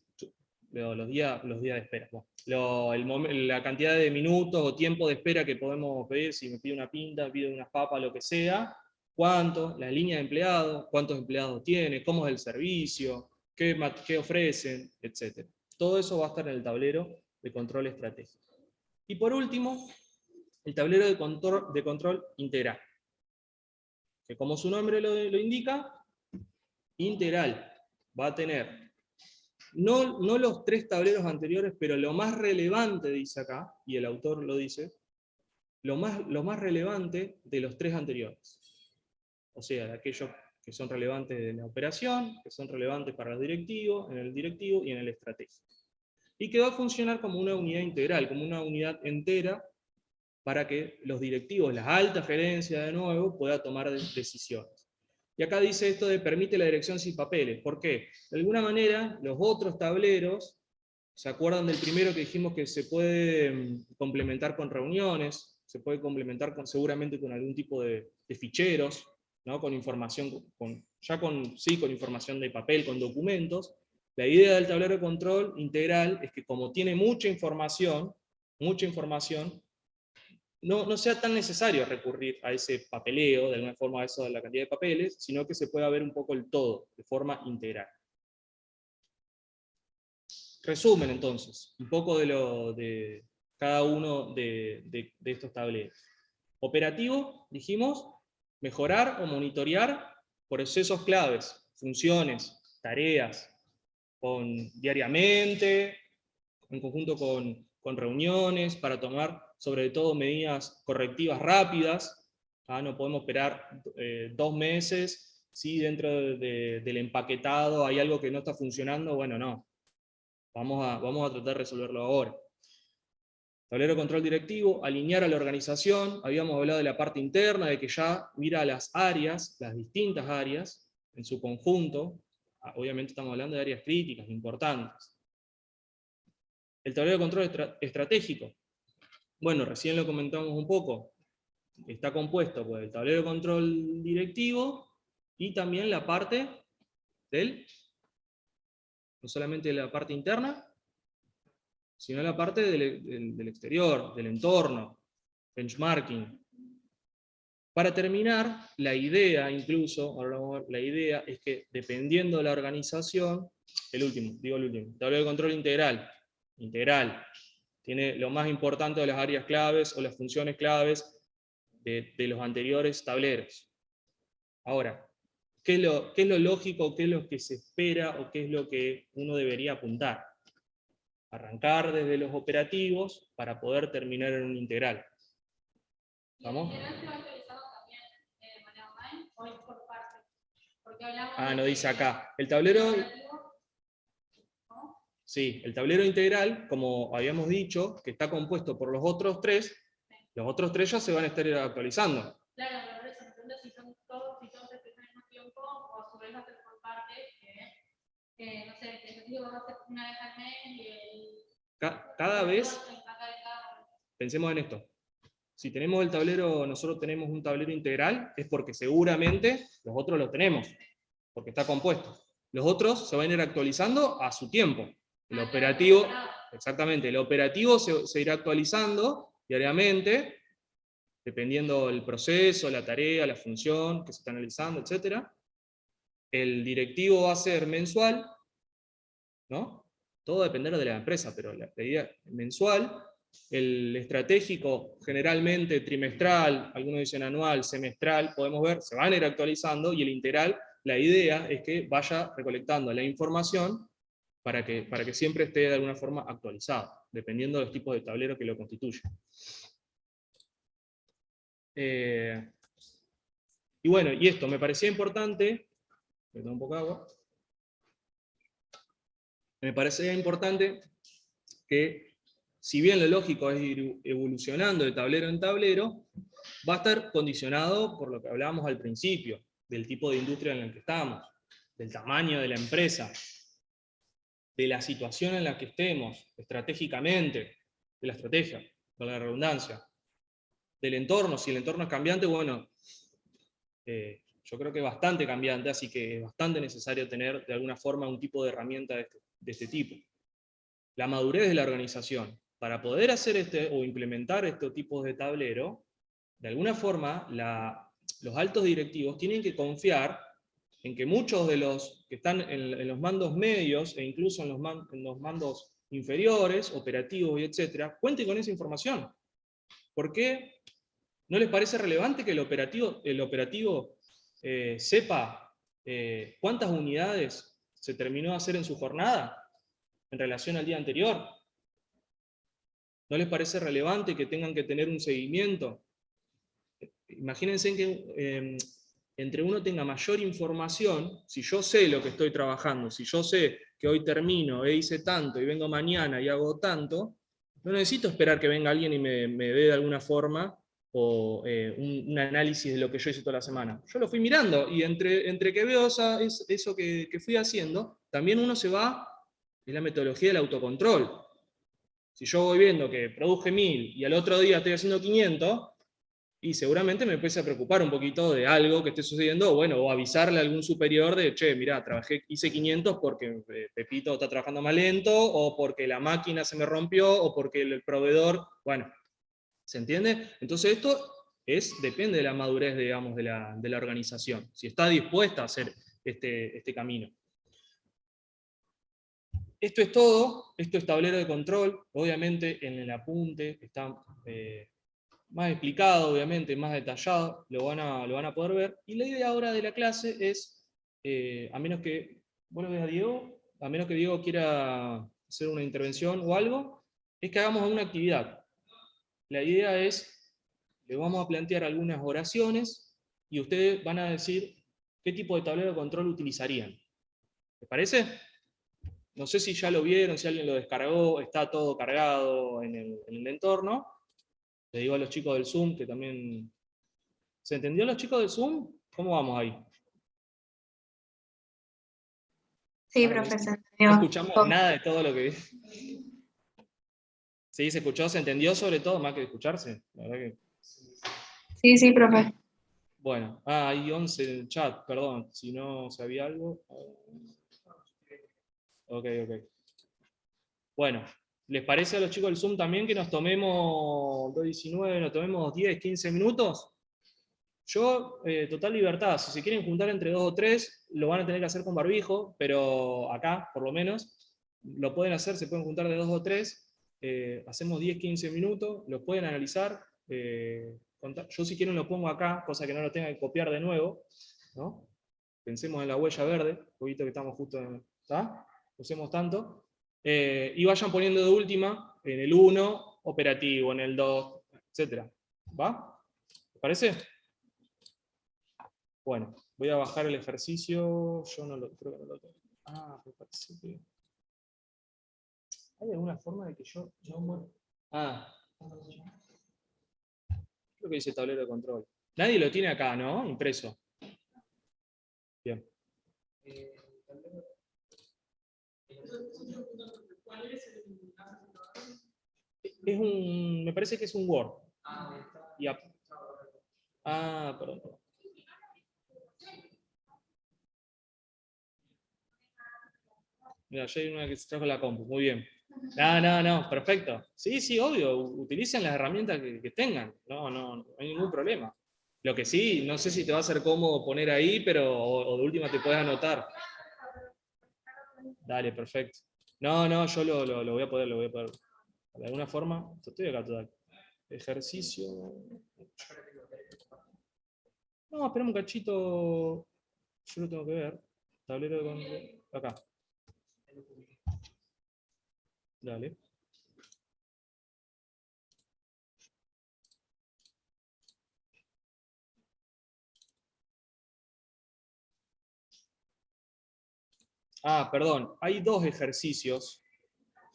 los días de espera, la cantidad de minutos o tiempo de espera que podemos pedir, si me pide una pinta, me pide unas papas, lo que sea, cuánto, la línea de empleados, cuántos empleados tiene, cómo es el servicio, qué ofrecen, etc. Todo eso va a estar en el tablero de control estratégico. Y por último, el tablero de control integral, que como su nombre lo indica, integral, va a tener no los 3 tableros anteriores, pero lo más relevante, dice acá, y el autor lo dice, lo más relevante de los 3 anteriores. O sea, de aquellos que son relevantes de la operación, que son relevantes para los directivos, en el directivo y en el estratégico. Y que va a funcionar como una unidad integral, como una unidad entera, para que los directivos, la alta gerencia de nuevo, pueda tomar decisiones. Y acá dice esto de permite la dirección sin papeles. ¿Por qué? De alguna manera, los otros tableros, ¿se acuerdan del primero que dijimos que se puede complementar con reuniones? Se puede complementar seguramente con algún tipo de ficheros, ¿no? Con información, con información de papel, con documentos. La idea del tablero de control integral es que como tiene mucha información, no sea tan necesario recurrir a ese papeleo, de alguna forma a eso de la cantidad de papeles, sino que se pueda ver un poco el todo, de forma integral. Resumen entonces, un poco de cada uno de estos tableros. Operativo, dijimos, mejorar o monitorear procesos claves, funciones, tareas, diariamente, en conjunto con reuniones, para tomar sobre todo medidas correctivas rápidas. No podemos esperar 2 meses, si dentro del empaquetado hay algo que no está funcionando, bueno, no. Vamos a tratar de resolverlo ahora. Tablero de control directivo, alinear a la organización. Habíamos hablado de la parte interna, de que ya mira las áreas, las distintas áreas, en su conjunto. Obviamente estamos hablando de áreas críticas, importantes. El tablero de control estratégico. Bueno, recién lo comentamos un poco. Está compuesto por el tablero de control directivo y también la parte no solamente la parte interna, sino la parte del exterior, del entorno, benchmarking. Para terminar, la idea incluso, ahora vamos a ver, la idea es que dependiendo de la organización, el último, tablero de control integral, tiene lo más importante de las áreas claves o las funciones claves de los anteriores tableros. Ahora, ¿qué es lo lógico, qué es lo que se espera o qué es lo que uno debería apuntar? Arrancar desde los operativos para poder terminar en un integral. ¿Vamos? ¿Y el integral se va actualizando también de manera online o es por parte? Porque hablamos No dice acá. El tablero... Sí, el tablero integral, como habíamos dicho, que está compuesto por los otros tres ya se van a estar actualizando. Claro, pero por eso me pregunto si son todos, si todos empiezan al mismo tiempo, o a su vez hacer por parte, no sé, el ejercicio va a hacer una vez al mes y el... Cada vez, pensemos en esto. Si tenemos el tablero, nosotros tenemos un tablero integral, es porque seguramente los otros lo tenemos, porque está compuesto. Los otros se van a ir actualizando a su tiempo. El operativo, exactamente, el operativo se irá actualizando diariamente, dependiendo del proceso, la tarea, la función que se está analizando, etc. El directivo va a ser mensual, ¿no? Todo dependerá de la empresa, pero la idea mensual. El estratégico generalmente trimestral, algunos dicen anual, semestral, podemos ver, se van a ir actualizando, y el integral, la idea es que vaya recolectando la información para que siempre esté de alguna forma actualizado, dependiendo de los tipos de tablero que lo constituyen. Y bueno, y esto me parecía importante, me tomo un poco de agua, me parecía importante que, si bien lo lógico es ir evolucionando de tablero en tablero, va a estar condicionado por lo que hablábamos al principio, del tipo de industria en la que estamos, del tamaño de la empresa, de la situación en la que estemos, estratégicamente, de la estrategia, con la redundancia, del entorno. Si el entorno es cambiante, bueno, yo creo que es bastante cambiante, así que es bastante necesario tener de alguna forma un tipo de herramienta de este tipo. La madurez de la organización. Para poder hacer o implementar estos tipos de tablero, de alguna forma los altos directivos tienen que confiar en que muchos de los que están en los mandos medios, e incluso en los mandos inferiores, operativos y etcétera, cuenten con esa información. ¿Por qué no les parece relevante que el operativo sepa cuántas unidades se terminó de hacer en su jornada en relación al día anterior? ¿No les parece relevante que tengan que tener un seguimiento? Imagínense que entre uno tenga mayor información, si yo sé lo que estoy trabajando, si yo sé que hoy termino, hice tanto y vengo mañana y hago tanto, no necesito esperar que venga alguien y me dé de alguna forma o un análisis de lo que yo hice toda la semana. Yo lo fui mirando, y entre que veo eso que fui haciendo, también uno se va, es la metodología del autocontrol. Si yo voy viendo que produje 1000 y al otro día estoy haciendo 500, y seguramente me empiece a preocupar un poquito de algo que esté sucediendo, o avisarle a algún superior de, che, mirá, hice 500 porque Pepito está trabajando más lento, o porque la máquina se me rompió, o porque el proveedor, bueno, ¿Se entiende? Entonces esto depende de la madurez, digamos, de la organización, si está dispuesta a hacer este camino. Esto es todo, esto es tablero de control, obviamente en el apunte está más explicado, obviamente, más detallado, lo van a poder ver, y la idea ahora de la clase es, a menos que, ¿vos lo ves a Diego? A menos que Diego quiera hacer una intervención o algo, es que hagamos una actividad. La idea es, le vamos a plantear algunas oraciones, y ustedes van a decir qué tipo de tablero de control utilizarían. ¿Les parece? No sé si ya lo vieron, si alguien lo descargó, está todo cargado en el entorno. Le digo a los chicos del Zoom que también... ¿Se entendió los chicos del Zoom? ¿Cómo vamos ahí? Sí, Ahora profe, se no entendió. escuchamos nada de todo lo que... Sí, se escuchó, se entendió sobre todo, más que escucharse. La verdad que... Sí, profe. Bueno, hay 11 en el chat, perdón, si no sabía algo. Ok. Bueno, ¿les parece a los chicos del Zoom también que nos tomemos 2:19, nos tomemos 10, 15 minutos? Yo, total libertad, si se quieren juntar entre 2 o 3, lo van a tener que hacer con barbijo, pero acá, por lo menos, lo pueden hacer, se pueden juntar de 2 o 3, hacemos 10, 15 minutos, lo pueden analizar, yo si quieren lo pongo acá, cosa que no lo tengan que copiar de nuevo, ¿no? Pensemos en la huella verde, un poquito que estamos justo en, ¿está? Usemos tanto, y vayan poniendo de última, en el 1, operativo, en el 2, etc. ¿Va? ¿Les parece? Bueno, voy a bajar el ejercicio, yo creo que no lo tengo. Me parece que... ¿Hay alguna forma de que yo creo que dice tablero de control. Nadie lo tiene acá, ¿no? Impreso. Bien. Me parece que es un Word. Perdón. Mira, ya hay una que se trajo la compu, muy bien. No, perfecto. Sí, obvio, utilicen las herramientas que tengan, no hay ningún problema. Lo que sí, no sé si te va a ser cómodo poner ahí, pero o de última te puedes anotar. Dale, perfecto. No, yo lo voy a poder, De alguna forma, estoy acá total. Ejercicio. No, espera un cachito, yo lo tengo que ver. Tablero de control. Acá. Dale. Perdón, hay dos ejercicios.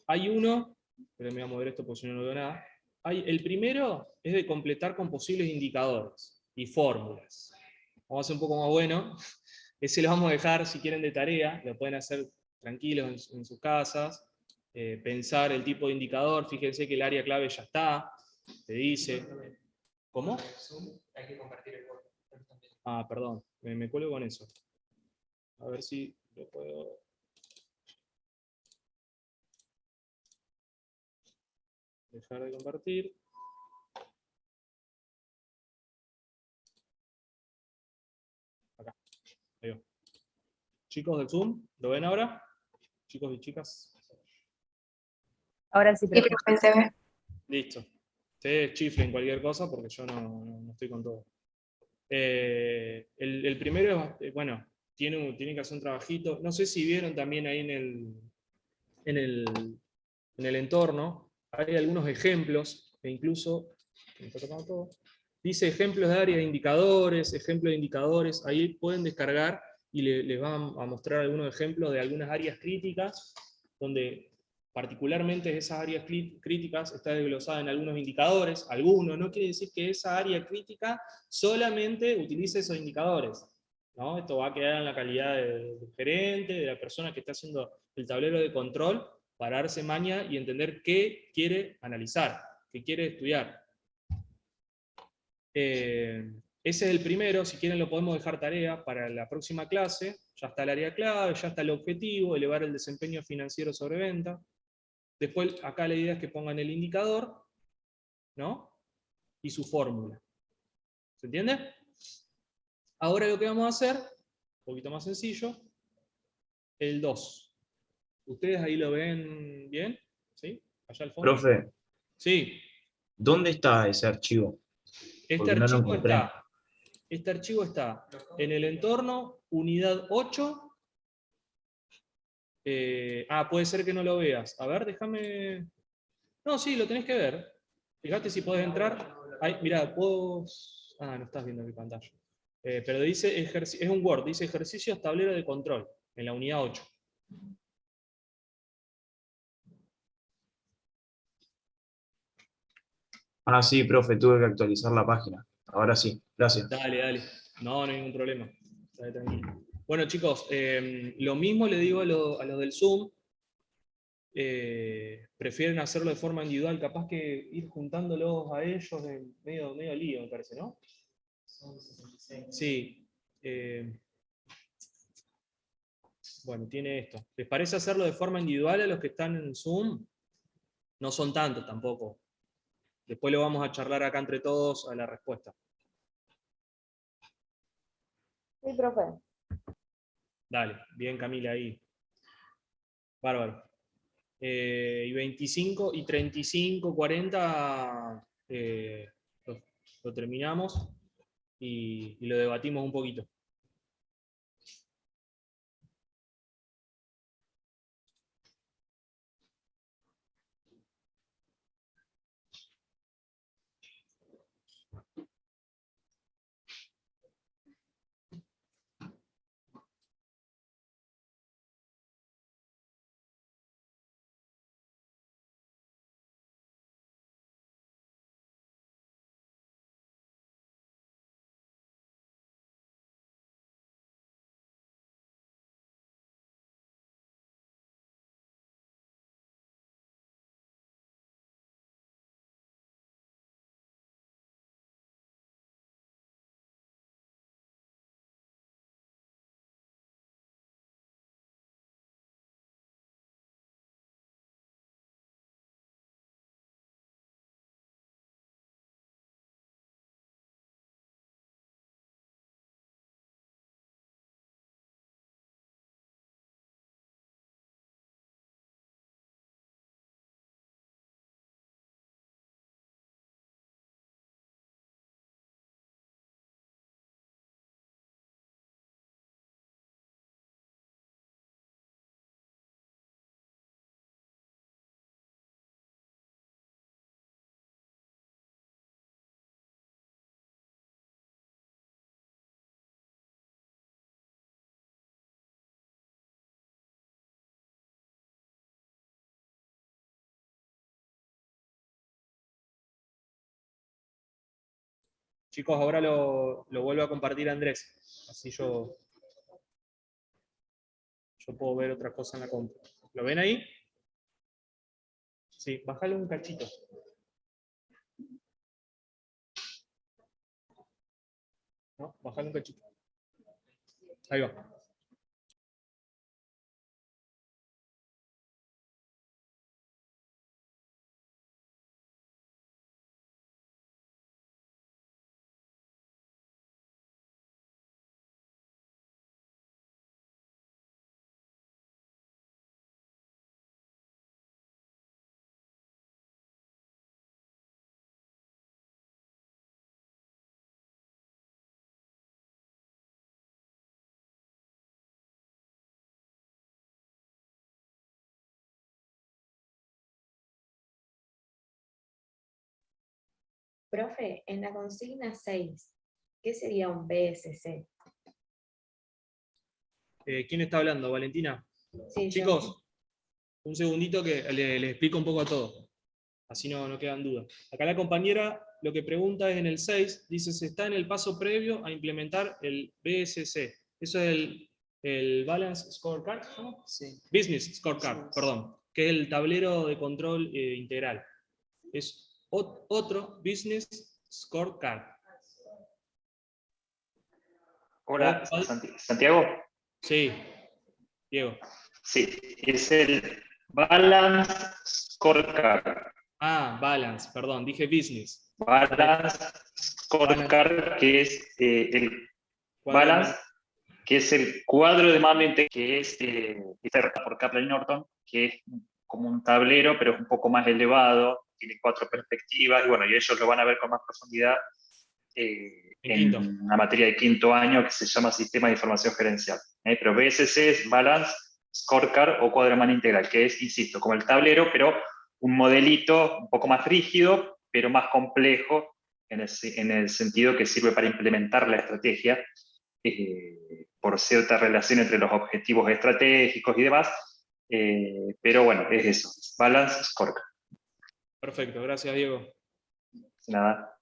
Hay uno, pero me voy a mover esto porque si no, no veo nada. El primero es de completar con posibles indicadores y fórmulas. Vamos a hacer un poco más bueno. Ese lo vamos a dejar, si quieren, de tarea. Lo pueden hacer tranquilos en sus casas. Pensar el tipo de indicador. Fíjense que el área clave ya está. Te dice. ¿Cómo? Hay que compartir el Word. Perdón. Me cuelgo con eso. A ver si lo puedo... dejar de compartir. Acá. Ahí va. Chicos del Zoom, ¿lo ven ahora? Chicos y chicas. Ahora sí, Sí, profe. profe, se ve. Listo. Ustedes chiflen cualquier cosa porque yo no estoy con todo. El primero es, bueno, tiene que hacer un trabajito. No sé si vieron también ahí en el entorno, hay algunos ejemplos, e incluso, me está tocando todo, dice ejemplos de área de indicadores, ahí pueden descargar y les van a mostrar algunos ejemplos de algunas áreas críticas, donde particularmente esas áreas críticas está desglosada en algunos indicadores, algunos, no quiere decir que esa área crítica solamente utilice esos indicadores, ¿no? Esto va a quedar en la calidad del gerente, de la persona que está haciendo el tablero de control, para darse maña y entender qué quiere analizar, qué quiere estudiar. Ese es el primero, si quieren lo podemos dejar tarea para la próxima clase. Ya está el área clave, ya está el objetivo, elevar el desempeño financiero sobre venta. Después, acá la idea es que pongan el indicador, ¿no? y su fórmula. ¿Se entiende? Ahora lo que vamos a hacer, un poquito más sencillo, el 2. ¿Ustedes ahí lo ven bien? ¿Sí? Allá al fondo. Profe, Sí. ¿dónde está ese archivo? Este Porque no lo archivo encontré. este archivo está en el entorno, unidad 8. Puede ser que no lo veas. A ver, déjame... No, sí, lo tenés que ver. Fíjate si podés entrar. Ahí, mirá, vos... no estás viendo mi pantalla. Pero dice, es un Word, dice ejercicios tablero de control, en la unidad 8. Ah, sí, profe, tuve que actualizar la página. Ahora sí, gracias. Dale, dale. No hay ningún problema. Dale, tranquilo. Bueno, chicos, lo mismo le digo a los del Zoom. Prefieren hacerlo de forma individual, capaz que ir juntándolos a ellos es medio lío, me parece, ¿no? Sí. Bueno, tiene esto. ¿Les parece hacerlo de forma individual a los que están en Zoom? No son tantos tampoco. Después lo vamos a charlar acá entre todos a la respuesta. Sí, profe. Dale, bien Camila ahí. Bárbaro. Y 25 y 35, 40 lo terminamos y lo debatimos un poquito. Chicos, ahora lo vuelvo a compartir a Andrés. Así yo puedo ver otra cosa en la compu. ¿Lo ven ahí? Sí, bájale un cachito. No, bájale un cachito. Ahí va. Profe, en la consigna 6, ¿qué sería un BSC? ¿Quién está hablando? ¿Valentina? Sí, Chicos, un segundito que les explico un poco a todos. Así no quedan dudas. Acá la compañera lo que pregunta es en el 6, dice, se está en el paso previo a implementar el BSC. Eso es el Balance Scorecard, ¿no? Sí. Business Scorecard, perdón, que es el tablero de control integral. Es otro Business Scorecard. Hola, Santiago. Sí, Diego. Sí, es el Balance Scorecard. Balance, perdón, dije business. Balance Scorecard, que es el Cuadro Balance, que es el cuadro de mando integral, que es por Kaplan y Norton, que es como un tablero, pero es un poco más elevado, tiene 4 perspectivas, y bueno, y ellos lo van a ver con más profundidad quinto. en una materia de quinto año que se llama Sistema de Información Gerencial. Pero BSC es Balance Scorecard o cuadro de mando integral, que es, insisto, como el tablero, pero un modelito un poco más rígido, pero más complejo en el sentido que sirve para implementar la estrategia por cierta relación entre los objetivos estratégicos y demás, pero bueno, es eso, es Balance Scorecard. Perfecto, gracias Diego. Nada.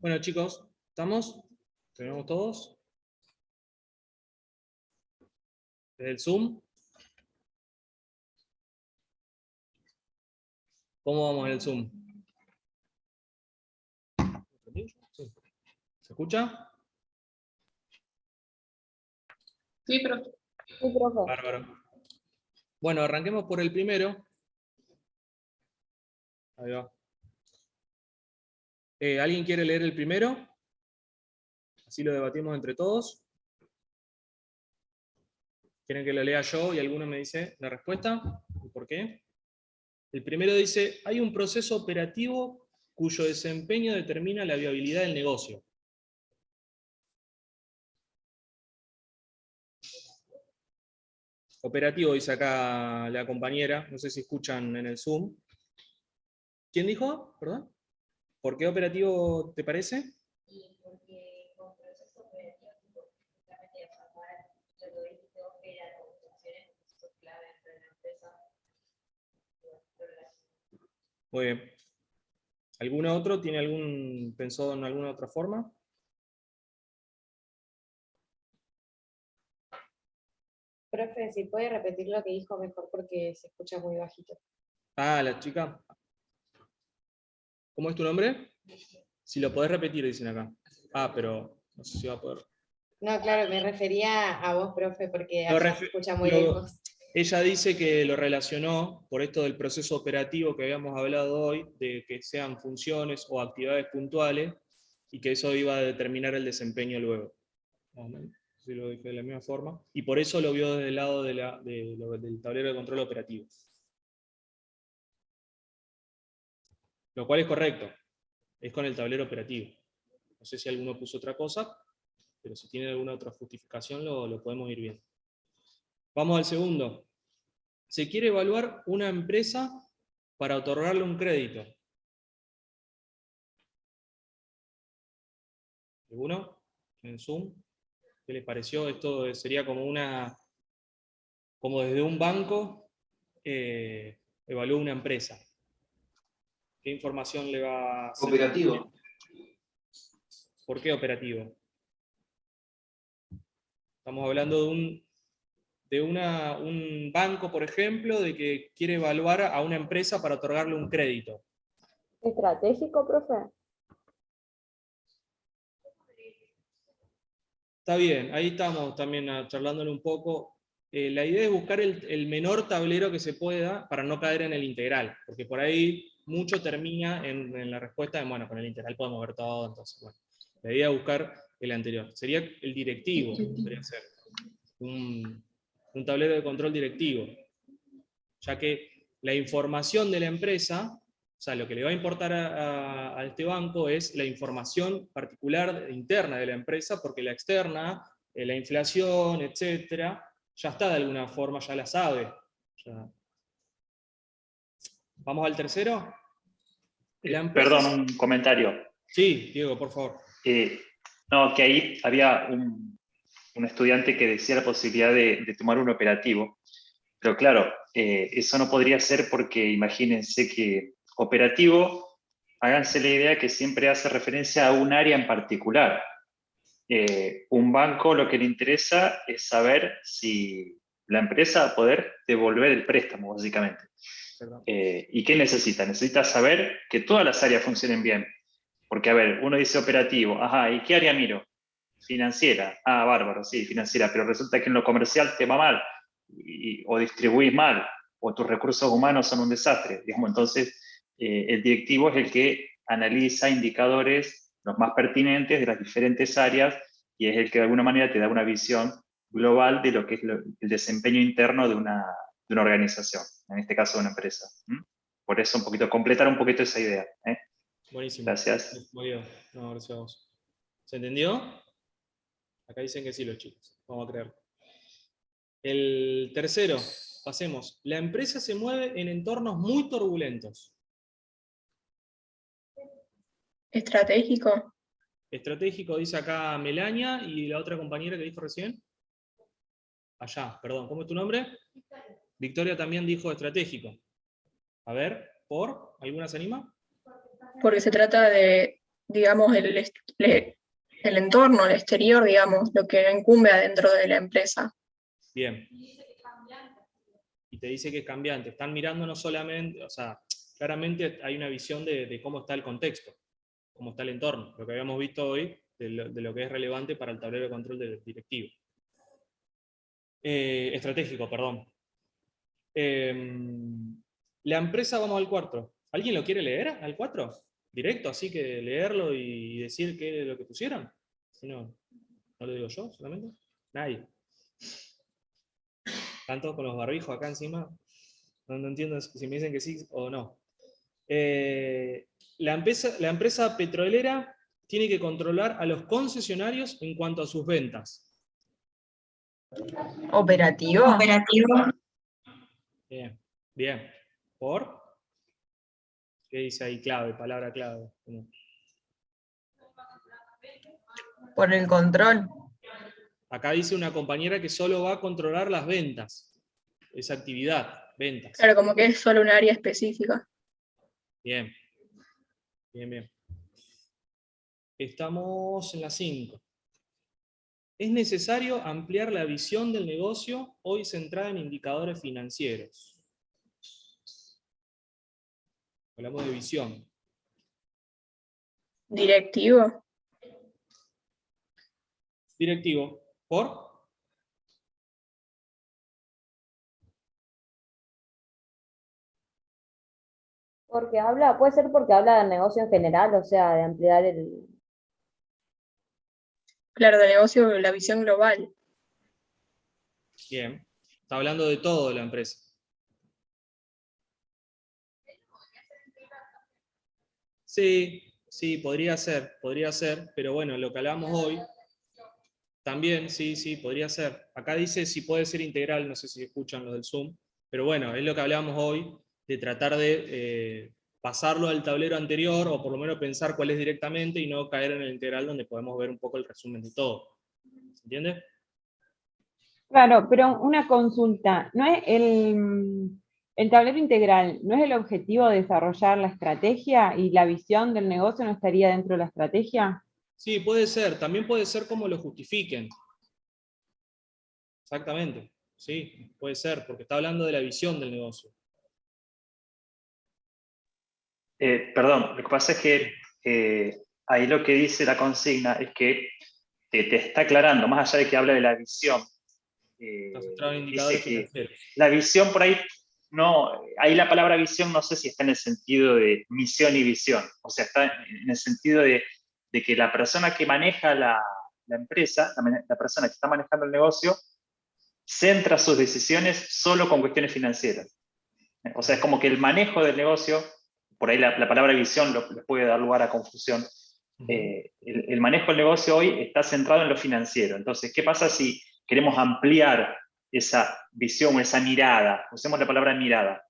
Bueno, chicos, ¿estamos? ¿Tenemos todos? ¿Desde el Zoom? ¿Cómo vamos en el Zoom? Sí. ¿Se escucha? Sí, profe. Sí, profe. Bárbaro. Bueno, arranquemos por el primero. Ahí va. ¿Alguien quiere leer el primero? Así lo debatimos entre todos. ¿Quieren que lo lea yo y alguno me dice la respuesta? ¿Y por qué? El primero dice, hay un proceso operativo cuyo desempeño determina la viabilidad del negocio. Operativo, dice acá la compañera, no sé si escuchan en el Zoom. ¿Quién dijo? ¿Perdón? ¿Por qué operativo te parece? Porque con proceso operativo, justamente de formar lo que dice opera las funciones, eso es clave dentro de la empresa. Muy bien. ¿Algún otro tiene pensado en alguna otra forma? Profe, si puede repetir lo que dijo mejor porque se escucha muy bajito. Ah, la chica. ¿Cómo es tu nombre? Si lo podés repetir, dicen acá. Ah, pero no sé si va a poder. No, claro, me refería a vos, profe, porque Lo acá se refe- escucha muy lo- lejos. Ella dice que lo relacionó por esto del proceso operativo que habíamos hablado hoy, de que sean funciones o actividades puntuales, y que eso iba a determinar el desempeño luego. Más o menos, si lo dije de la misma forma. Y por eso lo vio desde el lado del tablero de control operativo. Lo cual es correcto. Es con el tablero operativo. No sé si alguno puso otra cosa, pero si tiene alguna otra justificación lo podemos ir viendo. Vamos al segundo. Se quiere evaluar una empresa para otorgarle un crédito. ¿Alguno? En Zoom. ¿Qué les pareció? Esto sería como desde un banco evalúa una empresa. ¿Qué información le va a hacer? Operativo. ¿Por qué operativo? Estamos hablando de un banco, por ejemplo, de que quiere evaluar a una empresa para otorgarle un crédito. ¿Estratégico, profe? Está bien, ahí estamos también charlándole un poco. La idea es buscar el menor tablero que se pueda para no caer en el integral, porque por ahí mucho termina en la respuesta de, bueno, con el integral podemos ver todo, entonces, bueno. La idea es buscar el anterior. Sería el directivo, podría ser. Un tablero de control directivo. Ya que la información de la empresa, o sea, lo que le va a importar a este banco es la información particular interna de la empresa, porque la externa, la inflación, etcétera, ya está de alguna forma, ya la sabe. Ya. ¿Vamos al tercero? La empresa... Perdón, un comentario. Sí, Diego, por favor. No, que ahí había un estudiante que decía la posibilidad de tomar un operativo, pero claro, eso no podría ser porque imagínense que operativo, háganse la idea que siempre hace referencia a un área en particular. Un banco lo que le interesa es saber si la empresa va a poder devolver el préstamo, básicamente. ¿Y qué necesita? Necesita saber que todas las áreas funcionen bien. Porque, a ver, uno dice operativo, ajá, ¿y qué área miro? Financiera. Ah, bárbaro, sí, financiera, pero resulta que en lo comercial te va mal, o distribuís mal, o tus recursos humanos son un desastre. Digamos, entonces, el directivo es el que analiza indicadores los más pertinentes de las diferentes áreas y es el que de alguna manera te da una visión global de lo que es el desempeño interno de una organización, en este caso de una empresa. Por eso completar un poquito esa idea. Buenísimo. Gracias. Muy bien. No, gracias a vos. ¿Se entendió? Acá dicen que sí los chicos. Vamos a creer. El tercero, pasemos. La empresa se mueve en entornos muy turbulentos. Estratégico. Estratégico, dice acá Melania, y la otra compañera que dijo recién. Allá, perdón, ¿cómo es tu nombre? Victoria también dijo estratégico. A ver, ¿por? ¿Alguna se anima? Porque se trata de digamos, el entorno, el exterior, digamos, lo que incumbe adentro de la empresa. Bien. Y te dice que es cambiante. Están mirando no solamente, o sea, claramente hay una visión de cómo está el contexto, cómo está el entorno, lo que habíamos visto hoy, de lo que es relevante para el tablero de control del directivo. Estratégico, perdón. La empresa, vamos al 4. ¿Alguien lo quiere leer al 4? Directo, así que leerlo y decir qué es lo que pusieron. Si no, no lo digo yo solamente. Nadie. Están todos con los barbijos acá encima. No entiendo si me dicen que sí o no. La empresa petrolera tiene que controlar a los concesionarios en cuanto a sus ventas. Operativo. Bien, bien. ¿Por? ¿Qué dice ahí? Clave, palabra clave. Por el control. Acá dice una compañera que solo va a controlar las ventas. Esa actividad, ventas. Claro, como que es solo un área específica. Bien. Bien, bien. Estamos en la 5. Es necesario ampliar la visión del negocio hoy centrada en indicadores financieros. Hablamos de visión. Directivo. Directivo. ¿Por? Porque habla, puede ser porque habla del negocio en general, o sea, de ampliar el... Claro, de negocio, la visión global. Bien. Está hablando de todo de la empresa. Sí, sí, podría ser, pero bueno, lo que hablamos hoy, también, sí, podría ser. Acá dice si puede ser integral, no sé si escuchan los del Zoom, pero bueno, es lo que hablábamos hoy, de tratar de pasarlo al tablero anterior, o por lo menos pensar cuál es directamente, y no caer en el integral donde podemos ver un poco el resumen de todo. ¿Se entiende? Claro, pero una consulta, ¿no es el tablero integral, no es el objetivo de desarrollar la estrategia y la visión del negocio no estaría dentro de la estrategia? Sí, puede ser, también puede ser como lo justifiquen. Exactamente, sí, puede ser, porque está hablando de la visión del negocio. Perdón, lo que pasa es que ahí lo que dice la consigna es que te está aclarando, más allá de que habla de la visión, Está centrado en indicadores dice que financieros. la visión por ahí, no, ahí la palabra visión no sé si está en el sentido de misión y visión, o sea, está en el sentido de que la persona que maneja la empresa, la persona que está manejando el negocio, centra sus decisiones solo con cuestiones financieras. O sea, es como que el manejo del negocio, por ahí la palabra visión les puede dar lugar a confusión. El manejo del negocio hoy está centrado en lo financiero. Entonces, ¿qué pasa si queremos ampliar esa visión, esa mirada? Usemos la palabra mirada.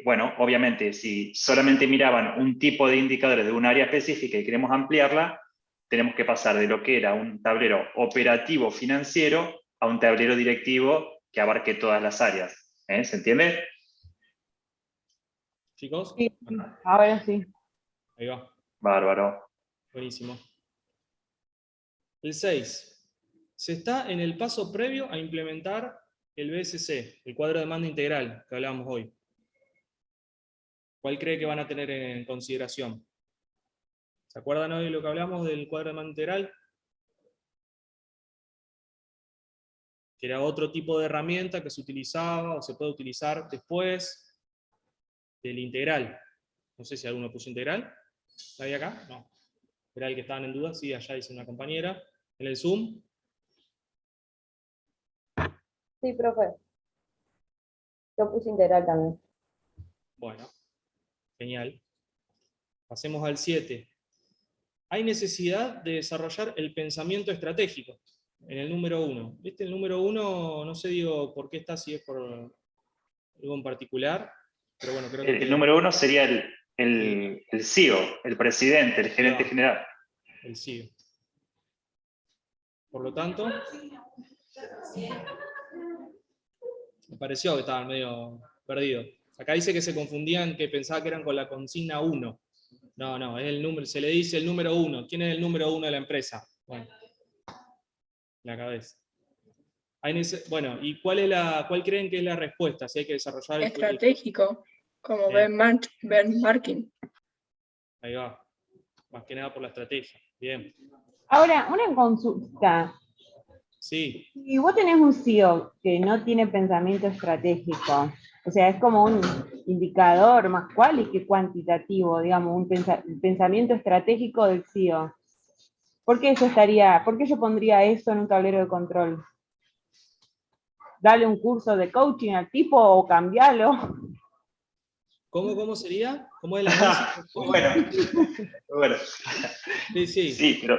Bueno, obviamente, si solamente miraban un tipo de indicadores de un área específica y queremos ampliarla, tenemos que pasar de lo que era un tablero operativo financiero a un tablero directivo que abarque todas las áreas. ¿Se entiende? ¿Chicos? Sí, ahora sí. Ahí va. Bárbaro. Buenísimo. El 6. Se está en el paso previo a implementar el BSC, el cuadro de demanda integral que hablábamos hoy. ¿Cuál cree que van a tener en consideración? ¿Se acuerdan hoy de lo que hablamos del cuadro de demanda integral? Que era otro tipo de herramienta que se utilizaba o se puede utilizar después del integral. No sé si alguno puso integral. ¿La había acá? No. Era el que estaban en duda. Sí, allá dice una compañera. En el Zoom. Sí, profe. Yo puse integral también. Bueno, genial. Pasemos al 7. Hay necesidad de desarrollar el pensamiento estratégico. En el número 1. ¿Viste? El número 1, no sé, digo, por qué está, si es por algo en particular, pero bueno, creo que... El número 1 sería el CEO, el presidente, el gerente general. El CEO. Por lo tanto, me pareció que estaban medio perdidos. Acá dice que se confundían, que pensaba que eran con la consigna 1. No, es el número, se le dice el número 1. ¿Quién es el número 1 de la empresa? Bueno, la cabeza. Bueno, ¿y cuál creen que es la respuesta? Si hay que desarrollar el Estratégico, como Bien. benchmarking. Ahí va. Más que nada por la estrategia. Bien. Ahora, una consulta. Sí. Si vos tenés un CEO que no tiene pensamiento estratégico, o sea, es como un indicador más cuali que cuantitativo, digamos, un pensamiento estratégico del CEO. ¿Por qué yo pondría eso en un tablero de control? ¿Darle un curso de coaching al tipo o cambiarlo? ¿Cómo sería? ¿Cómo es el análisis? Bueno. Sí. Sí, pero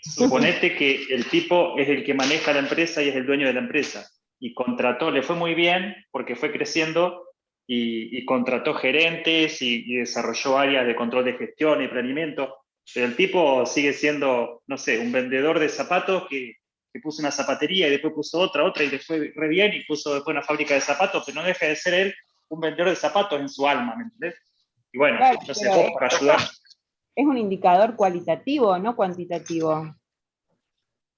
suponete que el tipo es el que maneja la empresa y es el dueño de la empresa. Y contrató, le fue muy bien porque fue creciendo y contrató gerentes y desarrolló áreas de control de gestión y planeamiento. Pero el tipo sigue siendo, no sé, un vendedor de zapatos que puso una zapatería y después puso otra y le fue re bien y puso después una fábrica de zapatos, pero no deja de ser él un vendedor de zapatos en su alma, ¿me entendés? Y bueno, Claro, no sé, pero vos para ayudar. es un indicador cualitativo, no cuantitativo.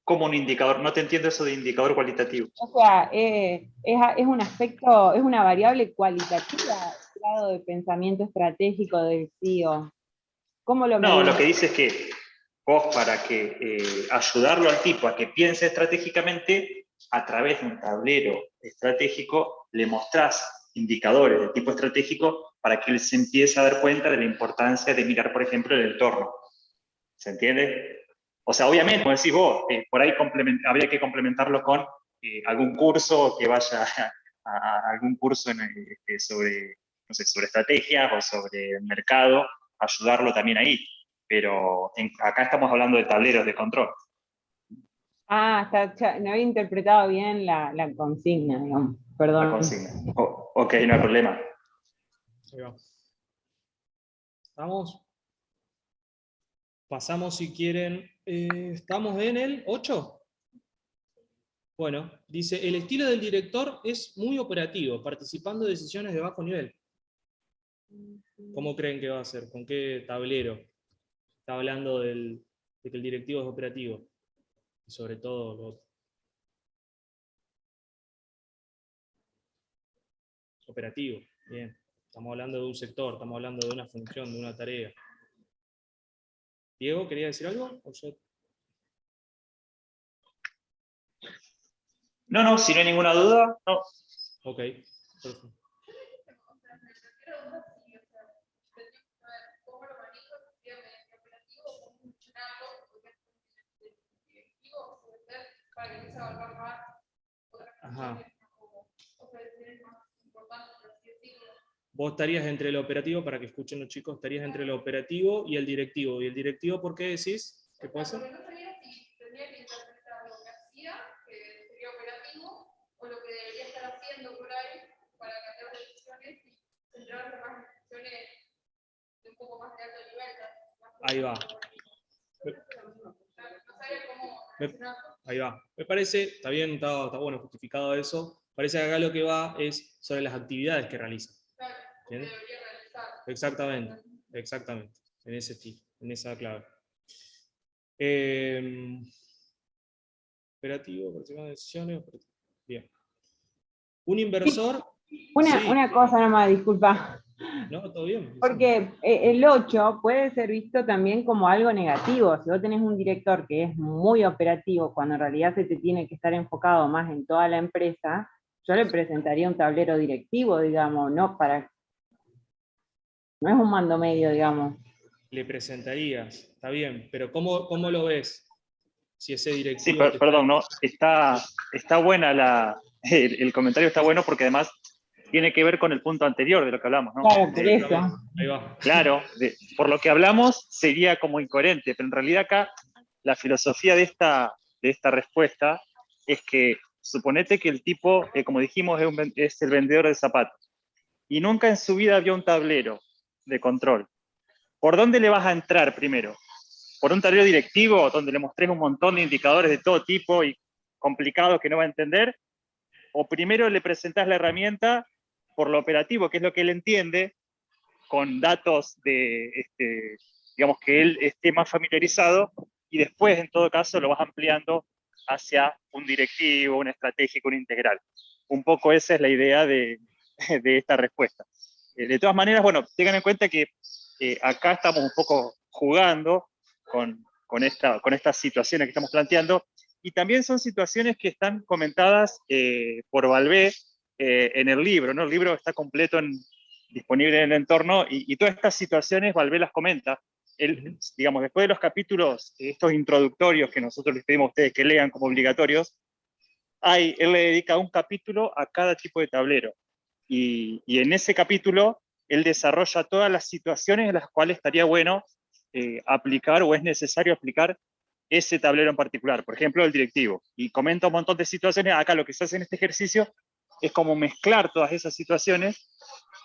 Como un indicador, no te entiendo eso de indicador cualitativo. O sea, es un aspecto, es una variable cualitativa, el grado de pensamiento estratégico del CEO. ¿Cómo lo No, lo medimos? que dice es que vos para ayudarlo al tipo a que piense estratégicamente, a través de un tablero estratégico le mostrás indicadores de tipo estratégico para que él se empiece a dar cuenta de la importancia de mirar, por ejemplo, el entorno. ¿Se entiende? O sea, obviamente, como decís vos, por ahí habría que complementarlo con algún curso que vaya a algún curso sobre, no sé, sobre estrategias o sobre mercado, ayudarlo también ahí. Pero acá estamos hablando de tableros de control. Ah, no había interpretado bien la consigna, digamos. Perdón. La consigna. Ok, no hay problema. Ahí va. ¿Estamos? Pasamos si quieren. ¿Estamos en el 8? Bueno, dice, el estilo del director es muy operativo, participando de decisiones de bajo nivel. ¿Cómo creen que va a ser? ¿Con qué tablero? Está hablando de que el directivo es operativo. Y sobre todo lo otro. Operativo, bien. Estamos hablando de un sector, estamos hablando de una función, de una tarea. Diego, ¿quería decir algo? No, si no hay ninguna duda, no. Ok, perfecto. Ajá. Vos estarías entre el operativo, para que escuchen los chicos, estarías entre el operativo y el directivo. ¿Y el directivo por qué decís? ¿Qué pasa? Porque no sabía si tendría que interpretar lo que hacía, que sería operativo, o lo que debería estar haciendo por ahí para cambiar decisiones y centrarse más en decisiones de un poco más de alto nivel. Ahí va. Ahí va. Me parece, está bien, está bueno justificado eso. Parece que acá lo que va es sobre las actividades que realiza. ¿Entiendes? Exactamente, en ese estilo, en esa clave. Operativo, participar de decisiones. Bien. Un inversor. Una cosa nomás, disculpa. No, todo bien. Porque el 8 puede ser visto también como algo negativo. Si vos tenés un director que es muy operativo, cuando en realidad se te tiene que estar enfocado más en toda la empresa, yo le presentaría un tablero directivo, digamos, no es un mando medio, digamos. Le presentarías, está bien, pero ¿cómo lo ves? Si ese directivo... Sí, perdón, ¿no? Está buena el comentario, está bueno porque además tiene que ver con el punto anterior de lo que hablamos, ¿no? Claro, por eso. Ahí va. Claro, por lo que hablamos sería como incoherente, pero en realidad acá la filosofía de esta respuesta es que suponete que el tipo, como dijimos, es el vendedor de zapatos y nunca en su vida vio un tablero de control. ¿Por dónde le vas a entrar primero? ¿Por un tablero directivo donde le mostrés un montón de indicadores de todo tipo y complicados que no va a entender? ¿O primero le presentás la herramienta por lo operativo, que es lo que él entiende, con datos digamos, que él esté más familiarizado, y después, en todo caso, lo vas ampliando hacia un directivo, un estratégico, un integral. Un poco esa es la idea de esta respuesta. De todas maneras, bueno, tengan en cuenta que acá estamos un poco jugando con estas situaciones que estamos planteando, y también son situaciones que están comentadas por Valvé en el libro, ¿no? El libro está completo, disponible en el entorno, y todas estas situaciones Valvé las comenta. Él, digamos, después de los capítulos, estos introductorios que nosotros les pedimos a ustedes que lean como obligatorios, él le dedica un capítulo a cada tipo de tablero. Y en ese capítulo, él desarrolla todas las situaciones en las cuales estaría bueno aplicar, o es necesario aplicar, ese tablero en particular. Por ejemplo, el directivo. Y comenta un montón de situaciones. Acá lo que se hace en este ejercicio es como mezclar todas esas situaciones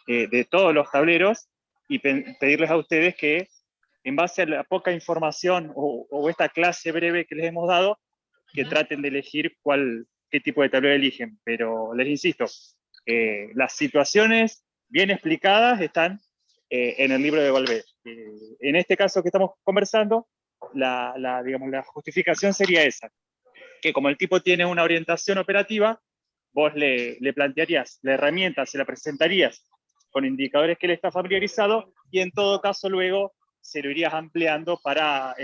de todos los tableros, y pedirles a ustedes que, en base a la poca información o esta clase breve que les hemos dado, que traten de elegir qué tipo de tablero eligen. Pero les insisto, las situaciones bien explicadas están en el libro de Valvé. En este caso que estamos conversando, digamos, la justificación sería esa, que como el tipo tiene una orientación operativa, vos le plantearías la herramienta, se la presentarías con indicadores que él está familiarizado, y en todo caso luego se lo irías ampliando para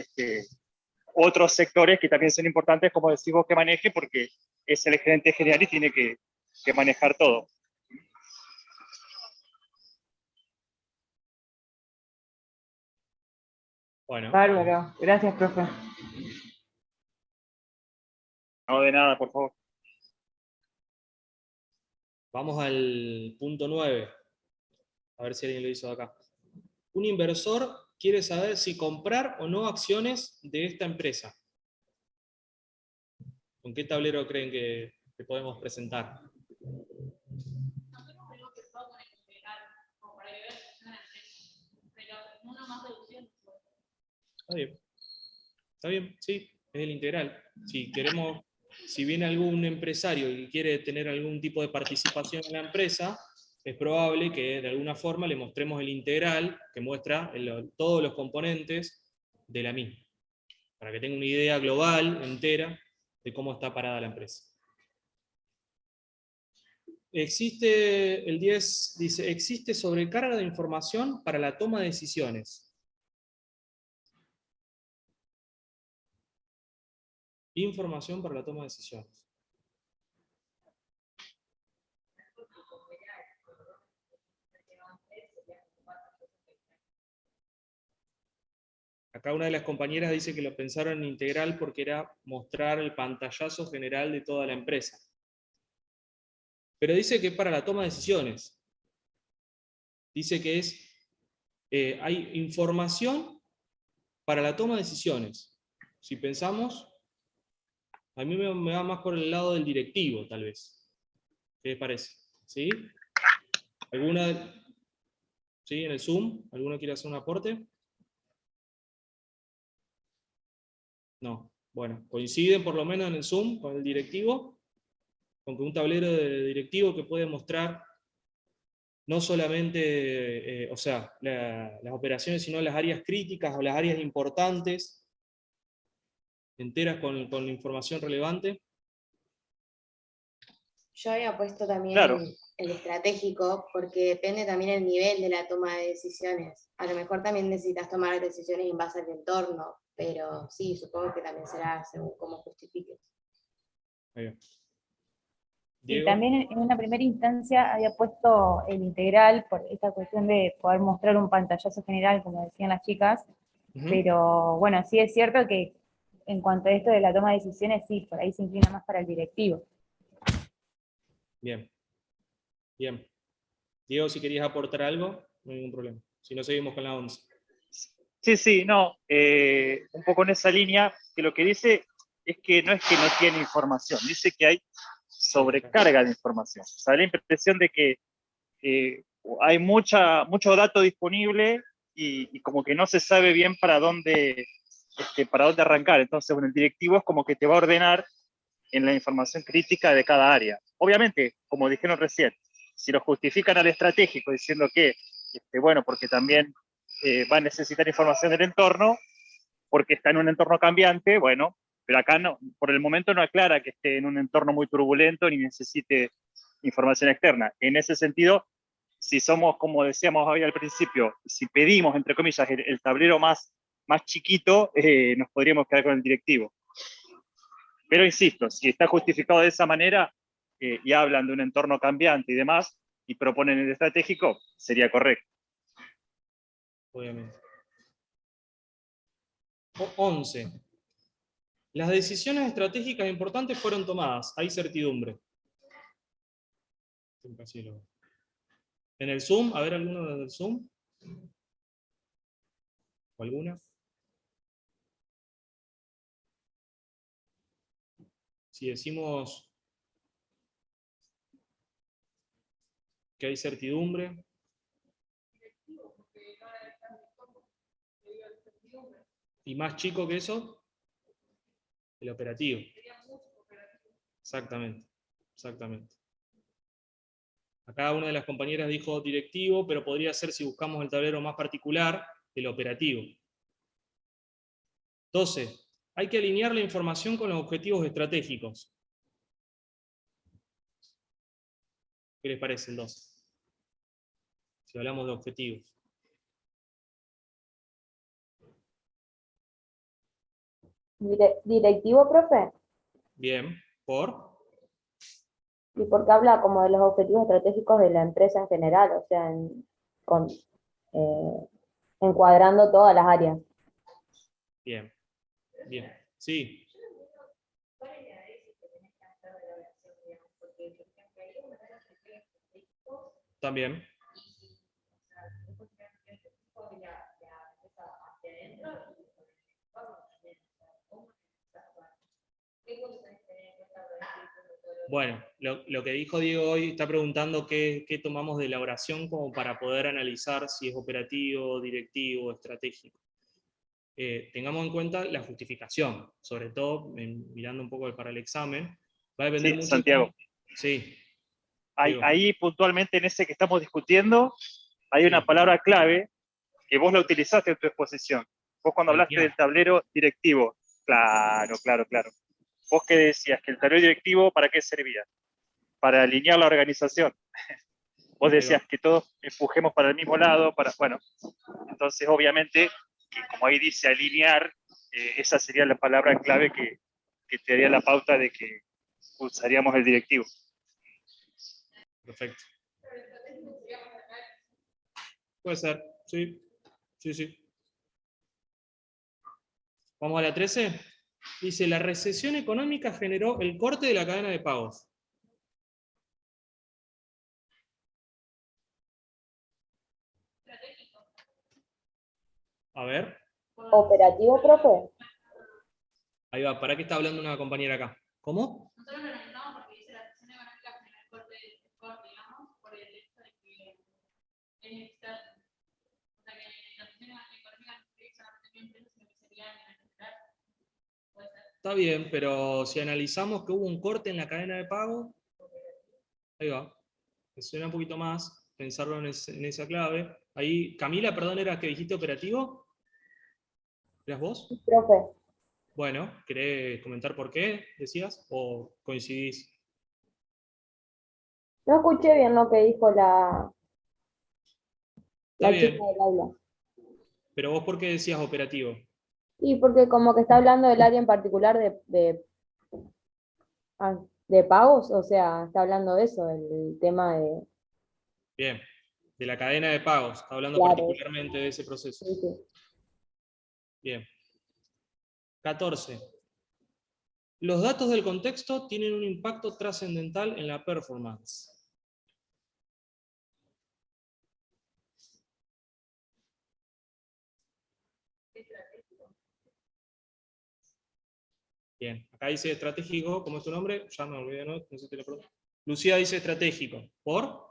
otros sectores que también son importantes, como decís vos, que maneje, porque es el gerente general y tiene que manejar todo. Bueno. Bárbaro, gracias, profe. No, de nada, por favor. Vamos al punto 9. A ver si alguien lo hizo acá. Un inversor quiere saber si comprar o no acciones de esta empresa. ¿Con qué tablero creen que podemos presentar? Está bien. Está bien, sí, es el integral. Si viene algún empresario y quiere tener algún tipo de participación en la empresa, es probable que de alguna forma le mostremos el integral que muestra todos los componentes de la misma, para que tenga una idea global, entera, de cómo está parada la empresa. El 10 dice, existe sobrecarga de información para la toma de decisiones. Información para la toma de decisiones. Acá una de las compañeras dice que lo pensaron en integral porque era mostrar el pantallazo general de toda la empresa. Pero dice que es para la toma de decisiones. Dice que hay información para la toma de decisiones. Si pensamos, a mí me va más por el lado del directivo, tal vez. ¿Qué les parece? ¿Sí? ¿Alguna? ¿Sí? En el Zoom, ¿alguno quiere hacer un aporte? No. Bueno, coinciden por lo menos en el Zoom con el directivo, con un tablero de directivo que puede mostrar no solamente las operaciones, sino las áreas críticas o las áreas importantes, enteras con información relevante. Yo había puesto también Claro. el estratégico, porque depende también el nivel de la toma de decisiones. A lo mejor también necesitas tomar decisiones en base al entorno, pero sí, supongo que también será según cómo justifiques. Y también en una primera instancia había puesto el integral por esta cuestión de poder mostrar un pantallazo general, como decían las chicas, pero bueno, sí es cierto que en cuanto a esto de la toma de decisiones, sí, por ahí se inclina más para el directivo. Bien. Bien. Diego, si querías aportar algo, no hay ningún problema. Si no, seguimos con la 11. Sí, no. Un poco en esa línea, que lo que dice es que no tiene información, dice que hay sobrecarga de información. O sea, la impresión de que hay mucho dato disponible y como que no se sabe bien para dónde arrancar. Entonces, bueno, el directivo es como que te va a ordenar en la información crítica de cada área. Obviamente, como dijeron recién, si lo justifican al estratégico diciendo que bueno, porque también va a necesitar información del entorno, porque está en un entorno cambiante, bueno, pero acá no, por el momento no aclara que esté en un entorno muy turbulento ni necesite información externa. En ese sentido, si somos, como decíamos hoy al principio, si pedimos, entre comillas, el tablero más chiquito, nos podríamos quedar con el directivo. Pero insisto, si está justificado de esa manera y hablan de un entorno cambiante y demás, y proponen el estratégico, sería correcto. Obviamente. 11. Las decisiones estratégicas importantes fueron tomadas. Hay certidumbre. En el Zoom, a ver alguno del Zoom. ¿O alguna? Si decimos que hay certidumbre. ¿Y más chico que eso? El operativo. Exactamente, exactamente. Acá una de las compañeras dijo directivo, pero podría ser, si buscamos el tablero más particular, el operativo. 12. Hay que alinear la información con los objetivos estratégicos. ¿Qué les parece el 12? Si hablamos de objetivos. Directivo, profe. Bien, ¿por? Y porque habla como de los objetivos estratégicos de la empresa en general, o sea, encuadrando todas las áreas. Bien, bien. Sí. También. Bueno, lo que dijo Diego hoy, está preguntando qué tomamos de la oración como para poder analizar si es operativo, directivo, estratégico. Tengamos en cuenta la justificación, sobre todo mirando un poco para el examen. Va a depender mucho. Santiago. Sí. Ahí puntualmente en ese que estamos discutiendo, hay una palabra clave que vos la utilizaste en tu exposición. Vos cuando hablaste del tablero directivo, claro. Vos que decías que el tablero directivo, ¿para qué servía? Para alinear la organización. Vos decías que todos empujemos para el mismo lado, bueno, entonces obviamente, que como ahí dice alinear, esa sería la palabra clave que te daría la pauta de que usaríamos el directivo. Perfecto. Puede ser, sí. Vamos a la 13. Dice, la recesión económica generó el corte de la cadena de pagos. A ver. Operativo, profe. Ahí va, ¿para qué está hablando una compañera acá? ¿Cómo? Nosotros lo analizamos porque dice la recesión económica generó el corte, digamos, por el hecho de que es externo. O sea, que la recesión económica no sería solamente en empresas, sino que sería a nivel general. ¿Puede ser? Está bien, pero si analizamos que hubo un corte en la cadena de pago, ahí va. Me suena un poquito más pensarlo en esa clave. Ahí, Camila, perdón, ¿era que dijiste operativo? ¿Eras vos? Profe. Bueno, ¿querés comentar por qué, decías? ¿O coincidís? No escuché bien lo que dijo la Está bien. chica del aula. Pero vos, ¿por qué decías operativo? Y porque como que está hablando del área en particular de pagos, o sea, está hablando de eso, del tema de... Bien, de la cadena de pagos, está hablando Claro. particularmente de ese proceso. Sí. Bien. 14. Los datos del contexto tienen un impacto trascendental en la performance. Bien, acá dice estratégico, ¿cómo es tu nombre? Ya me olvidé, ¿no? No sé si te lo pregunto. Lucía dice estratégico. ¿Por?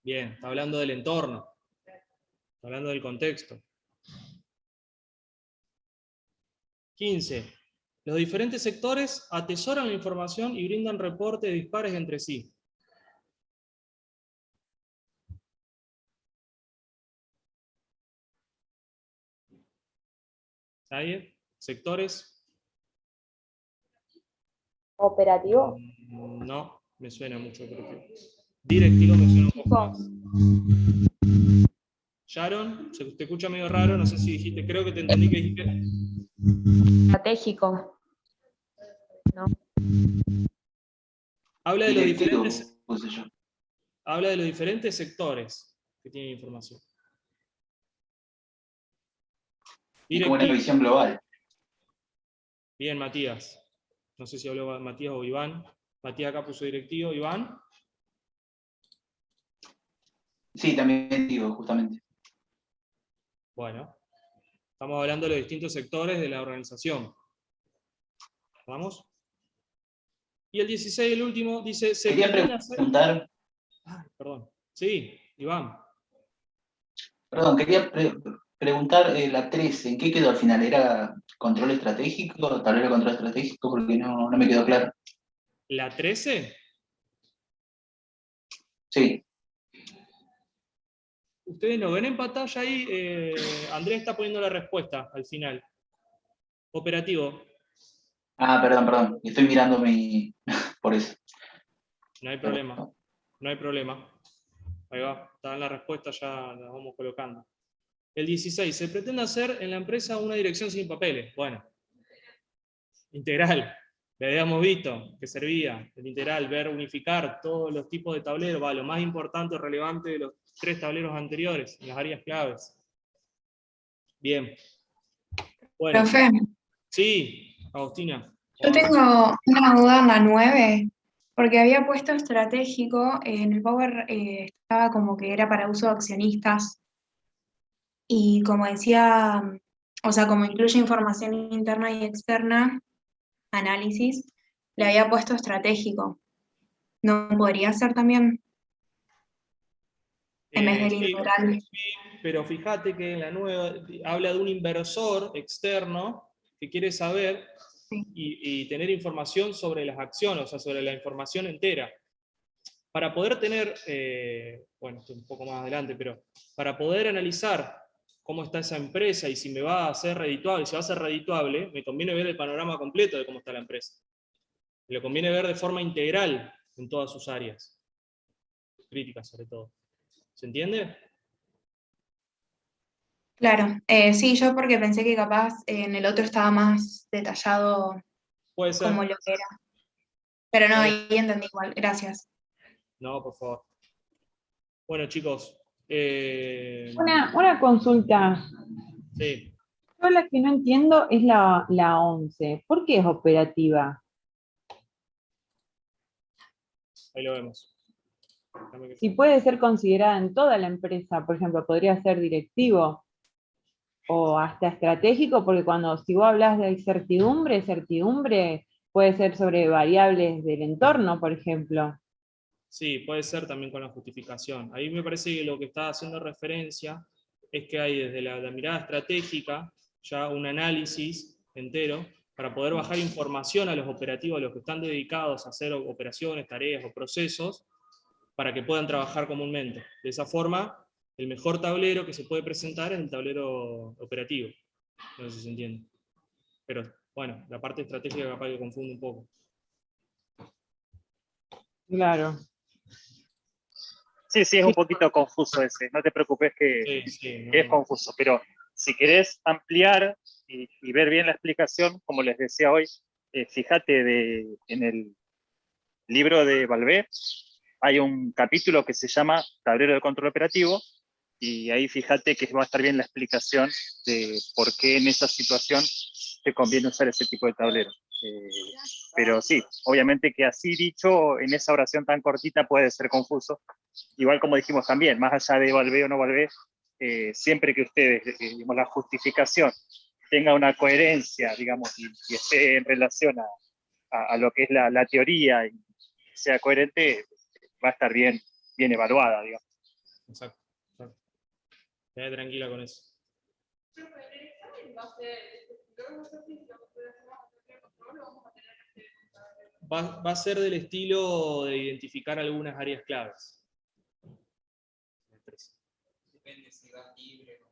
Bien, está hablando del entorno. Está hablando del contexto. 15. Los diferentes sectores atesoran la información y brindan reportes dispares entre sí. ¿Alguien? ¿Sectores? ¿Operativo? No, me suena mucho operativo. Directivo me suena un poco más. Sharon, te escucha medio raro, no sé si dijiste, creo que te entendí que dijiste. Estratégico. ¿No? Habla de los diferentes, habla de los diferentes sectores que tienen información. Y como una visión global. Bien, Matías. No sé si habló Matías o Iván. Matías acá puso directivo. ¿Iván? Sí, también digo, justamente. Bueno, estamos hablando de los distintos sectores de la organización. ¿Vamos? Y el 16, el último, dice... Quería preguntar... perdón. Sí, Iván. Perdón, quería preguntar la 13, ¿en qué quedó al final? ¿Era control estratégico, tablero de control estratégico? Porque no me quedó claro. ¿La 13? Sí. Ustedes lo ven en pantalla ahí, Andrés está poniendo la respuesta al final. Operativo. Ah, perdón, estoy mirando por eso. No hay problema, no hay problema. Ahí va, está en la respuesta, ya la vamos colocando. El 16, se pretende hacer en la empresa una dirección sin papeles. Bueno, integral, le habíamos visto que servía, el integral, ver, unificar todos los tipos de tableros, va, lo más importante o relevante de los 3 tableros anteriores, en las áreas claves. Bien. Bueno. Profe, Sí, Agustina. yo tengo una duda en la 9, porque había puesto estratégico, en el Power estaba como que era para uso de accionistas, y como decía, o sea, como incluye información interna y externa, análisis, le había puesto estratégico. ¿No podría ser también? En vez del Sí, integral. sí, pero fíjate que en la nueva habla de un inversor externo que quiere saber y tener información sobre las acciones, o sea, sobre la información entera. Para poder tener, bueno, esto un poco más adelante, pero para poder analizar cómo está esa empresa y si me va a ser redituable, si va a ser redituable, me conviene ver el panorama completo de cómo está la empresa. Me lo conviene ver de forma integral en todas sus áreas, críticas sobre todo. ¿Se entiende? Claro, sí, yo porque pensé que capaz en el otro estaba más detallado Puede ser. como lo que era. Pero no, ahí entendí igual, gracias. No, por favor. Bueno, chicos. Una consulta. Sí. Yo la que no entiendo es la 11. ¿Por qué es operativa? Ahí lo vemos. Si puede ser considerada en toda la empresa, por ejemplo, podría ser directivo o hasta estratégico, porque si vos hablas de certidumbre puede ser sobre variables del entorno, por ejemplo. Sí, puede ser también con la justificación. Ahí me parece que lo que está haciendo referencia es que hay desde la mirada estratégica ya un análisis entero para poder bajar información a los operativos, a los que están dedicados a hacer operaciones, tareas o procesos, para que puedan trabajar comúnmente. De esa forma, el mejor tablero que se puede presentar es el tablero operativo. No sé si se entiende. Pero bueno, la parte estratégica capaz que confunde un poco. Claro. Sí, es un poquito confuso ese, no te preocupes que es confuso, pero si querés ampliar y ver bien la explicación, como les decía hoy, fíjate en el libro de Valvé, hay un capítulo que se llama Tablero de Control Operativo, y ahí fíjate que va a estar bien la explicación de por qué en esa situación te conviene usar ese tipo de tablero. Pero sí, obviamente que así dicho, en esa oración tan cortita puede ser confuso. Igual como dijimos también, más allá de Valvé o no Valvé, siempre que ustedes, digamos, la justificación tenga una coherencia, digamos, y esté en relación a lo que es la teoría y sea coherente, va a estar bien evaluada, digamos. Exacto. Quedé tranquila con eso. Va a ser del estilo de identificar algunas áreas claves. Depende si va libre o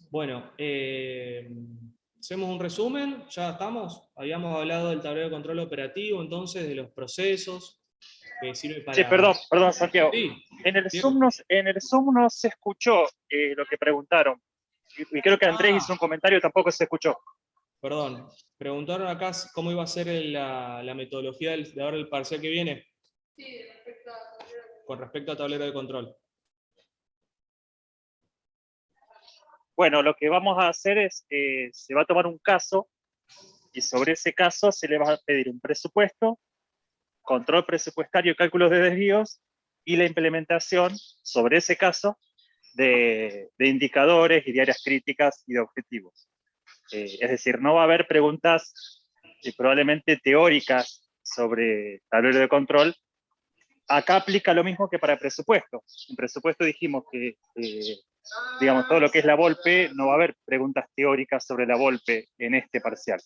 Bueno, hacemos un resumen, ya estamos. Habíamos hablado del tablero de control operativo, entonces, de los procesos que sirve para... Sí, perdón, Santiago. Sí, en el Zoom no se escuchó lo que preguntaron. Y creo que Andrés hizo un comentario, tampoco se escuchó. Perdón, preguntaron acá cómo iba a ser la metodología de ahora el parcial que viene. Sí, Con respecto al tablero de control. Bueno, lo que vamos a hacer es, se va a tomar un caso, y sobre ese caso se le va a pedir un presupuesto, control presupuestario, cálculos de desvíos, y la implementación sobre ese caso de indicadores y de áreas críticas y de objetivos. Es decir, no va a haber preguntas probablemente teóricas sobre tablero de control. Acá aplica lo mismo que para el presupuesto. En presupuesto dijimos que, digamos, todo lo que es la VOLPE, no va a haber preguntas teóricas sobre la VOLPE en este parcial.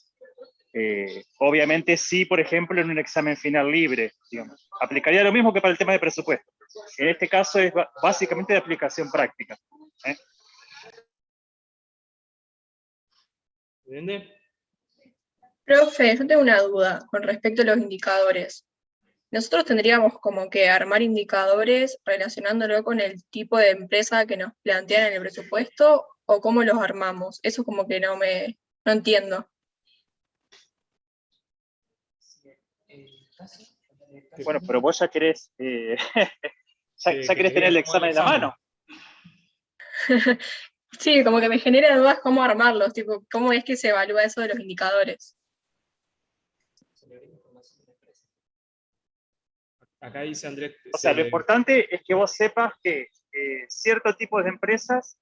Obviamente sí, por ejemplo, en un examen final libre, digamos. Aplicaría lo mismo que para el tema de presupuesto. En este caso es básicamente de aplicación práctica. ¿Entiende? Profe, yo tengo una duda con respecto a los indicadores. Nosotros tendríamos como que armar indicadores relacionándolo con el tipo de empresa que nos plantean en el presupuesto, o cómo los armamos. Eso como que no entiendo. Bueno, pero vos ya querés, ya querés tener el examen en la mano. Sí, como que me genera dudas cómo armarlos, tipo, cómo es que se evalúa eso de los indicadores. Acá dice Andrés... O sea, lo importante es que vos sepas que ciertos tipos de empresas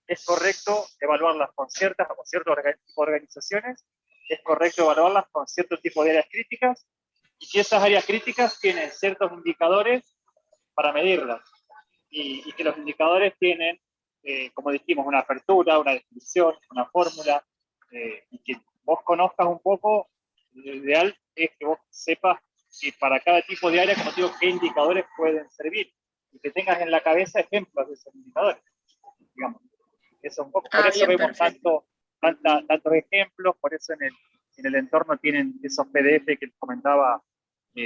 es correcto evaluarlas con ciertas o ciertos organizaciones, es correcto evaluarlas con cierto tipo de áreas críticas, y que esas áreas críticas tienen ciertos indicadores para medirlas, y que los indicadores tienen, como dijimos, una apertura, una descripción, una fórmula, y que vos conozcas un poco. Lo ideal es que vos sepas que para cada tipo de área, como te digo, qué indicadores pueden servir, y que tengas en la cabeza ejemplos de esos indicadores, digamos. Eso un poco, por eso bien, vemos tantos ejemplos, por eso en el entorno tienen esos PDF que les comentaba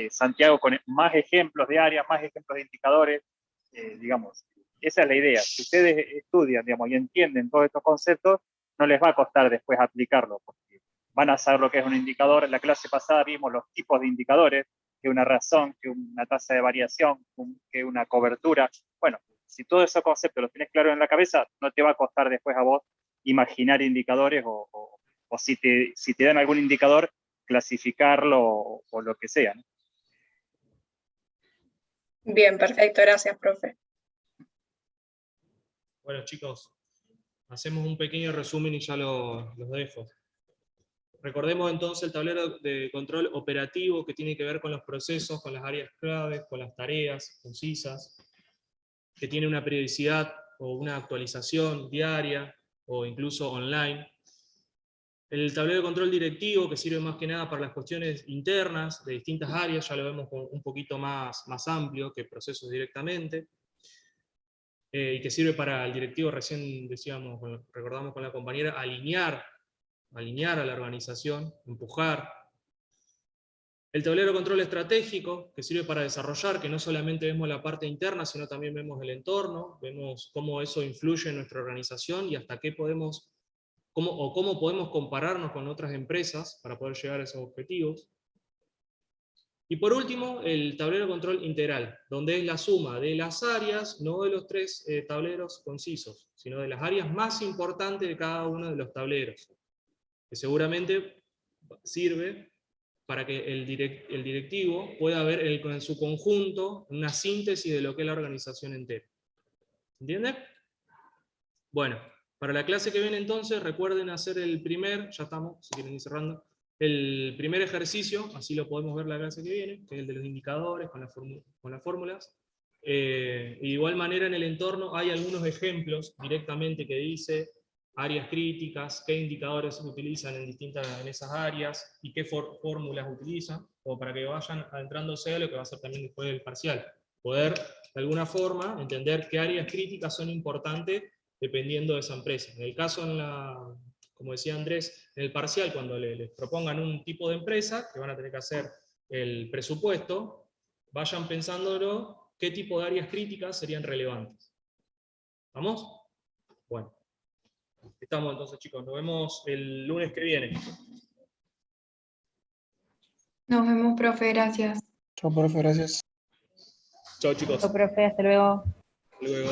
Santiago, con más ejemplos de áreas, más ejemplos de indicadores, digamos. Esa es la idea. Si ustedes estudian, digamos, y entienden todos estos conceptos, no les va a costar después aplicarlo, porque van a saber lo que es un indicador. En la clase pasada vimos los tipos de indicadores, que una razón, que una tasa de variación, que una cobertura. Bueno, si todos esos conceptos los tienes claros en la cabeza, no te va a costar después a vos imaginar indicadores, o si te dan algún indicador, clasificarlo o lo que sea, ¿no? Bien, perfecto, gracias, profe. Bueno, chicos, hacemos un pequeño resumen y ya los dejo. Recordemos entonces el tablero de control operativo, que tiene que ver con los procesos, con las áreas claves, con las tareas concisas, que tiene una periodicidad o una actualización diaria o incluso online. El tablero de control directivo, que sirve más que nada para las cuestiones internas de distintas áreas, ya lo vemos un poquito más amplio que procesos directamente. Y que sirve para el directivo, recién decíamos, recordamos con la compañera, alinear a la organización, empujar. El tablero de control estratégico, que sirve para desarrollar, que no solamente vemos la parte interna, sino también vemos el entorno, vemos cómo eso influye en nuestra organización y hasta qué podemos, cómo podemos compararnos con otras empresas para poder llegar a esos objetivos. Y por último, el tablero de control integral, donde es la suma de las áreas, no de los tres tableros concisos, sino de las áreas más importantes de cada uno de los tableros, que seguramente sirve para que el directivo pueda ver en su conjunto una síntesis de lo que es la organización entera. ¿Entiende? Bueno, para la clase que viene entonces, recuerden hacer el primer, ya estamos, si quieren ir cerrando, el primer ejercicio, así lo podemos ver la clase que viene, que es el de los indicadores con las fórmulas. De igual manera en el entorno hay algunos ejemplos directamente que dice áreas críticas, qué indicadores se utilizan en esas áreas y qué fórmulas utilizan, o para que vayan adentrándose a lo que va a ser también después del parcial. Poder, de alguna forma, entender qué áreas críticas son importantes dependiendo de esa empresa. En el caso, como decía Andrés, en el parcial, cuando les propongan un tipo de empresa, que van a tener que hacer el presupuesto, vayan pensándolo qué tipo de áreas críticas serían relevantes. ¿Vamos? Bueno. Estamos entonces, chicos. Nos vemos el lunes que viene. Nos vemos, profe, gracias. Chao, profe, gracias. Chao, chicos. Chao, profe, hasta luego. Hasta luego.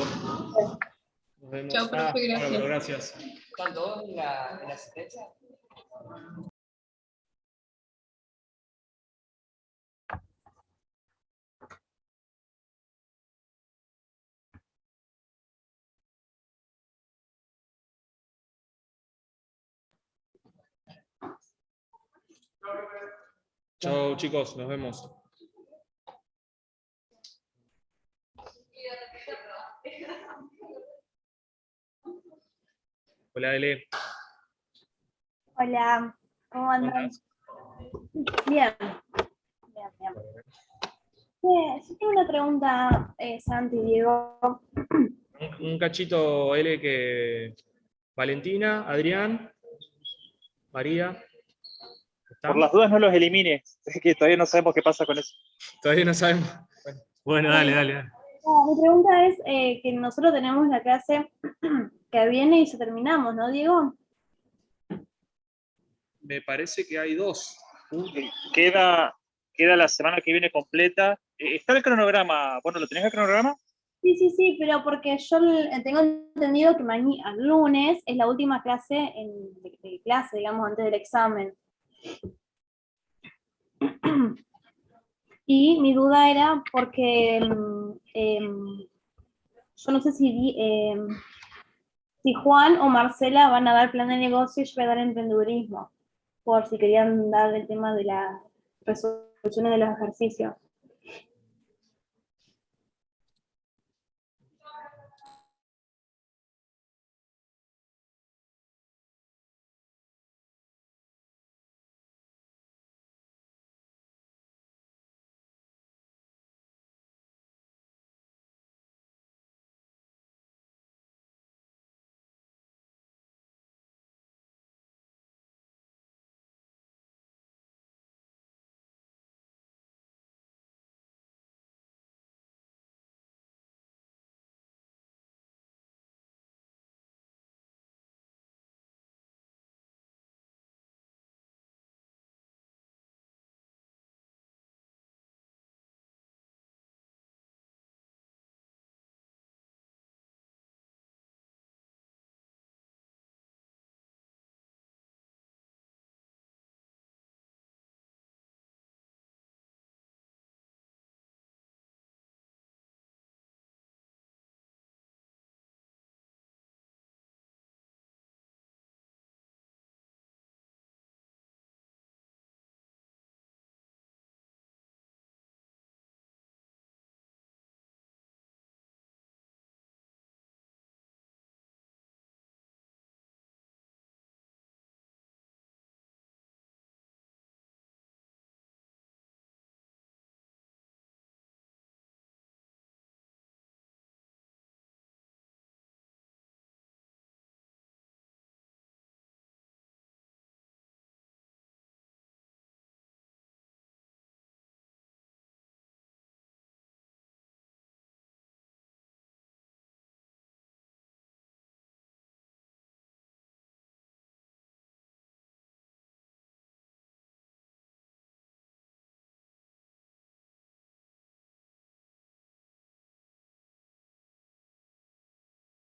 Nos vemos. Chao, profe, gracias. Bueno, gracias. ¿Están todos en la asistencia? Chao, chicos. Nos vemos. Hola, Ele. Hola, ¿cómo andan? Bien. Bien, bien. Yo tengo una pregunta, Santi, Diego. Un cachito, Ele, que... Valentina, Adrián, María. ¿Están? Por las dudas no los elimines, es que todavía no sabemos qué pasa con eso. Todavía no sabemos. Bueno, dale. Mi pregunta es que nosotros tenemos la clase que viene y ya terminamos, ¿no, Diego? Me parece que hay dos. Queda la semana que viene completa. ¿Está el cronograma? Bueno, ¿lo tenés el cronograma? Sí, pero porque yo tengo entendido que mañana, lunes, es la última clase de clase, digamos, antes del examen. Y mi duda era porque yo no sé si Juan o Marcela van a dar plan de negocio y yo voy a dar emprendedurismo, por si querían dar el tema de las resoluciones de los ejercicios.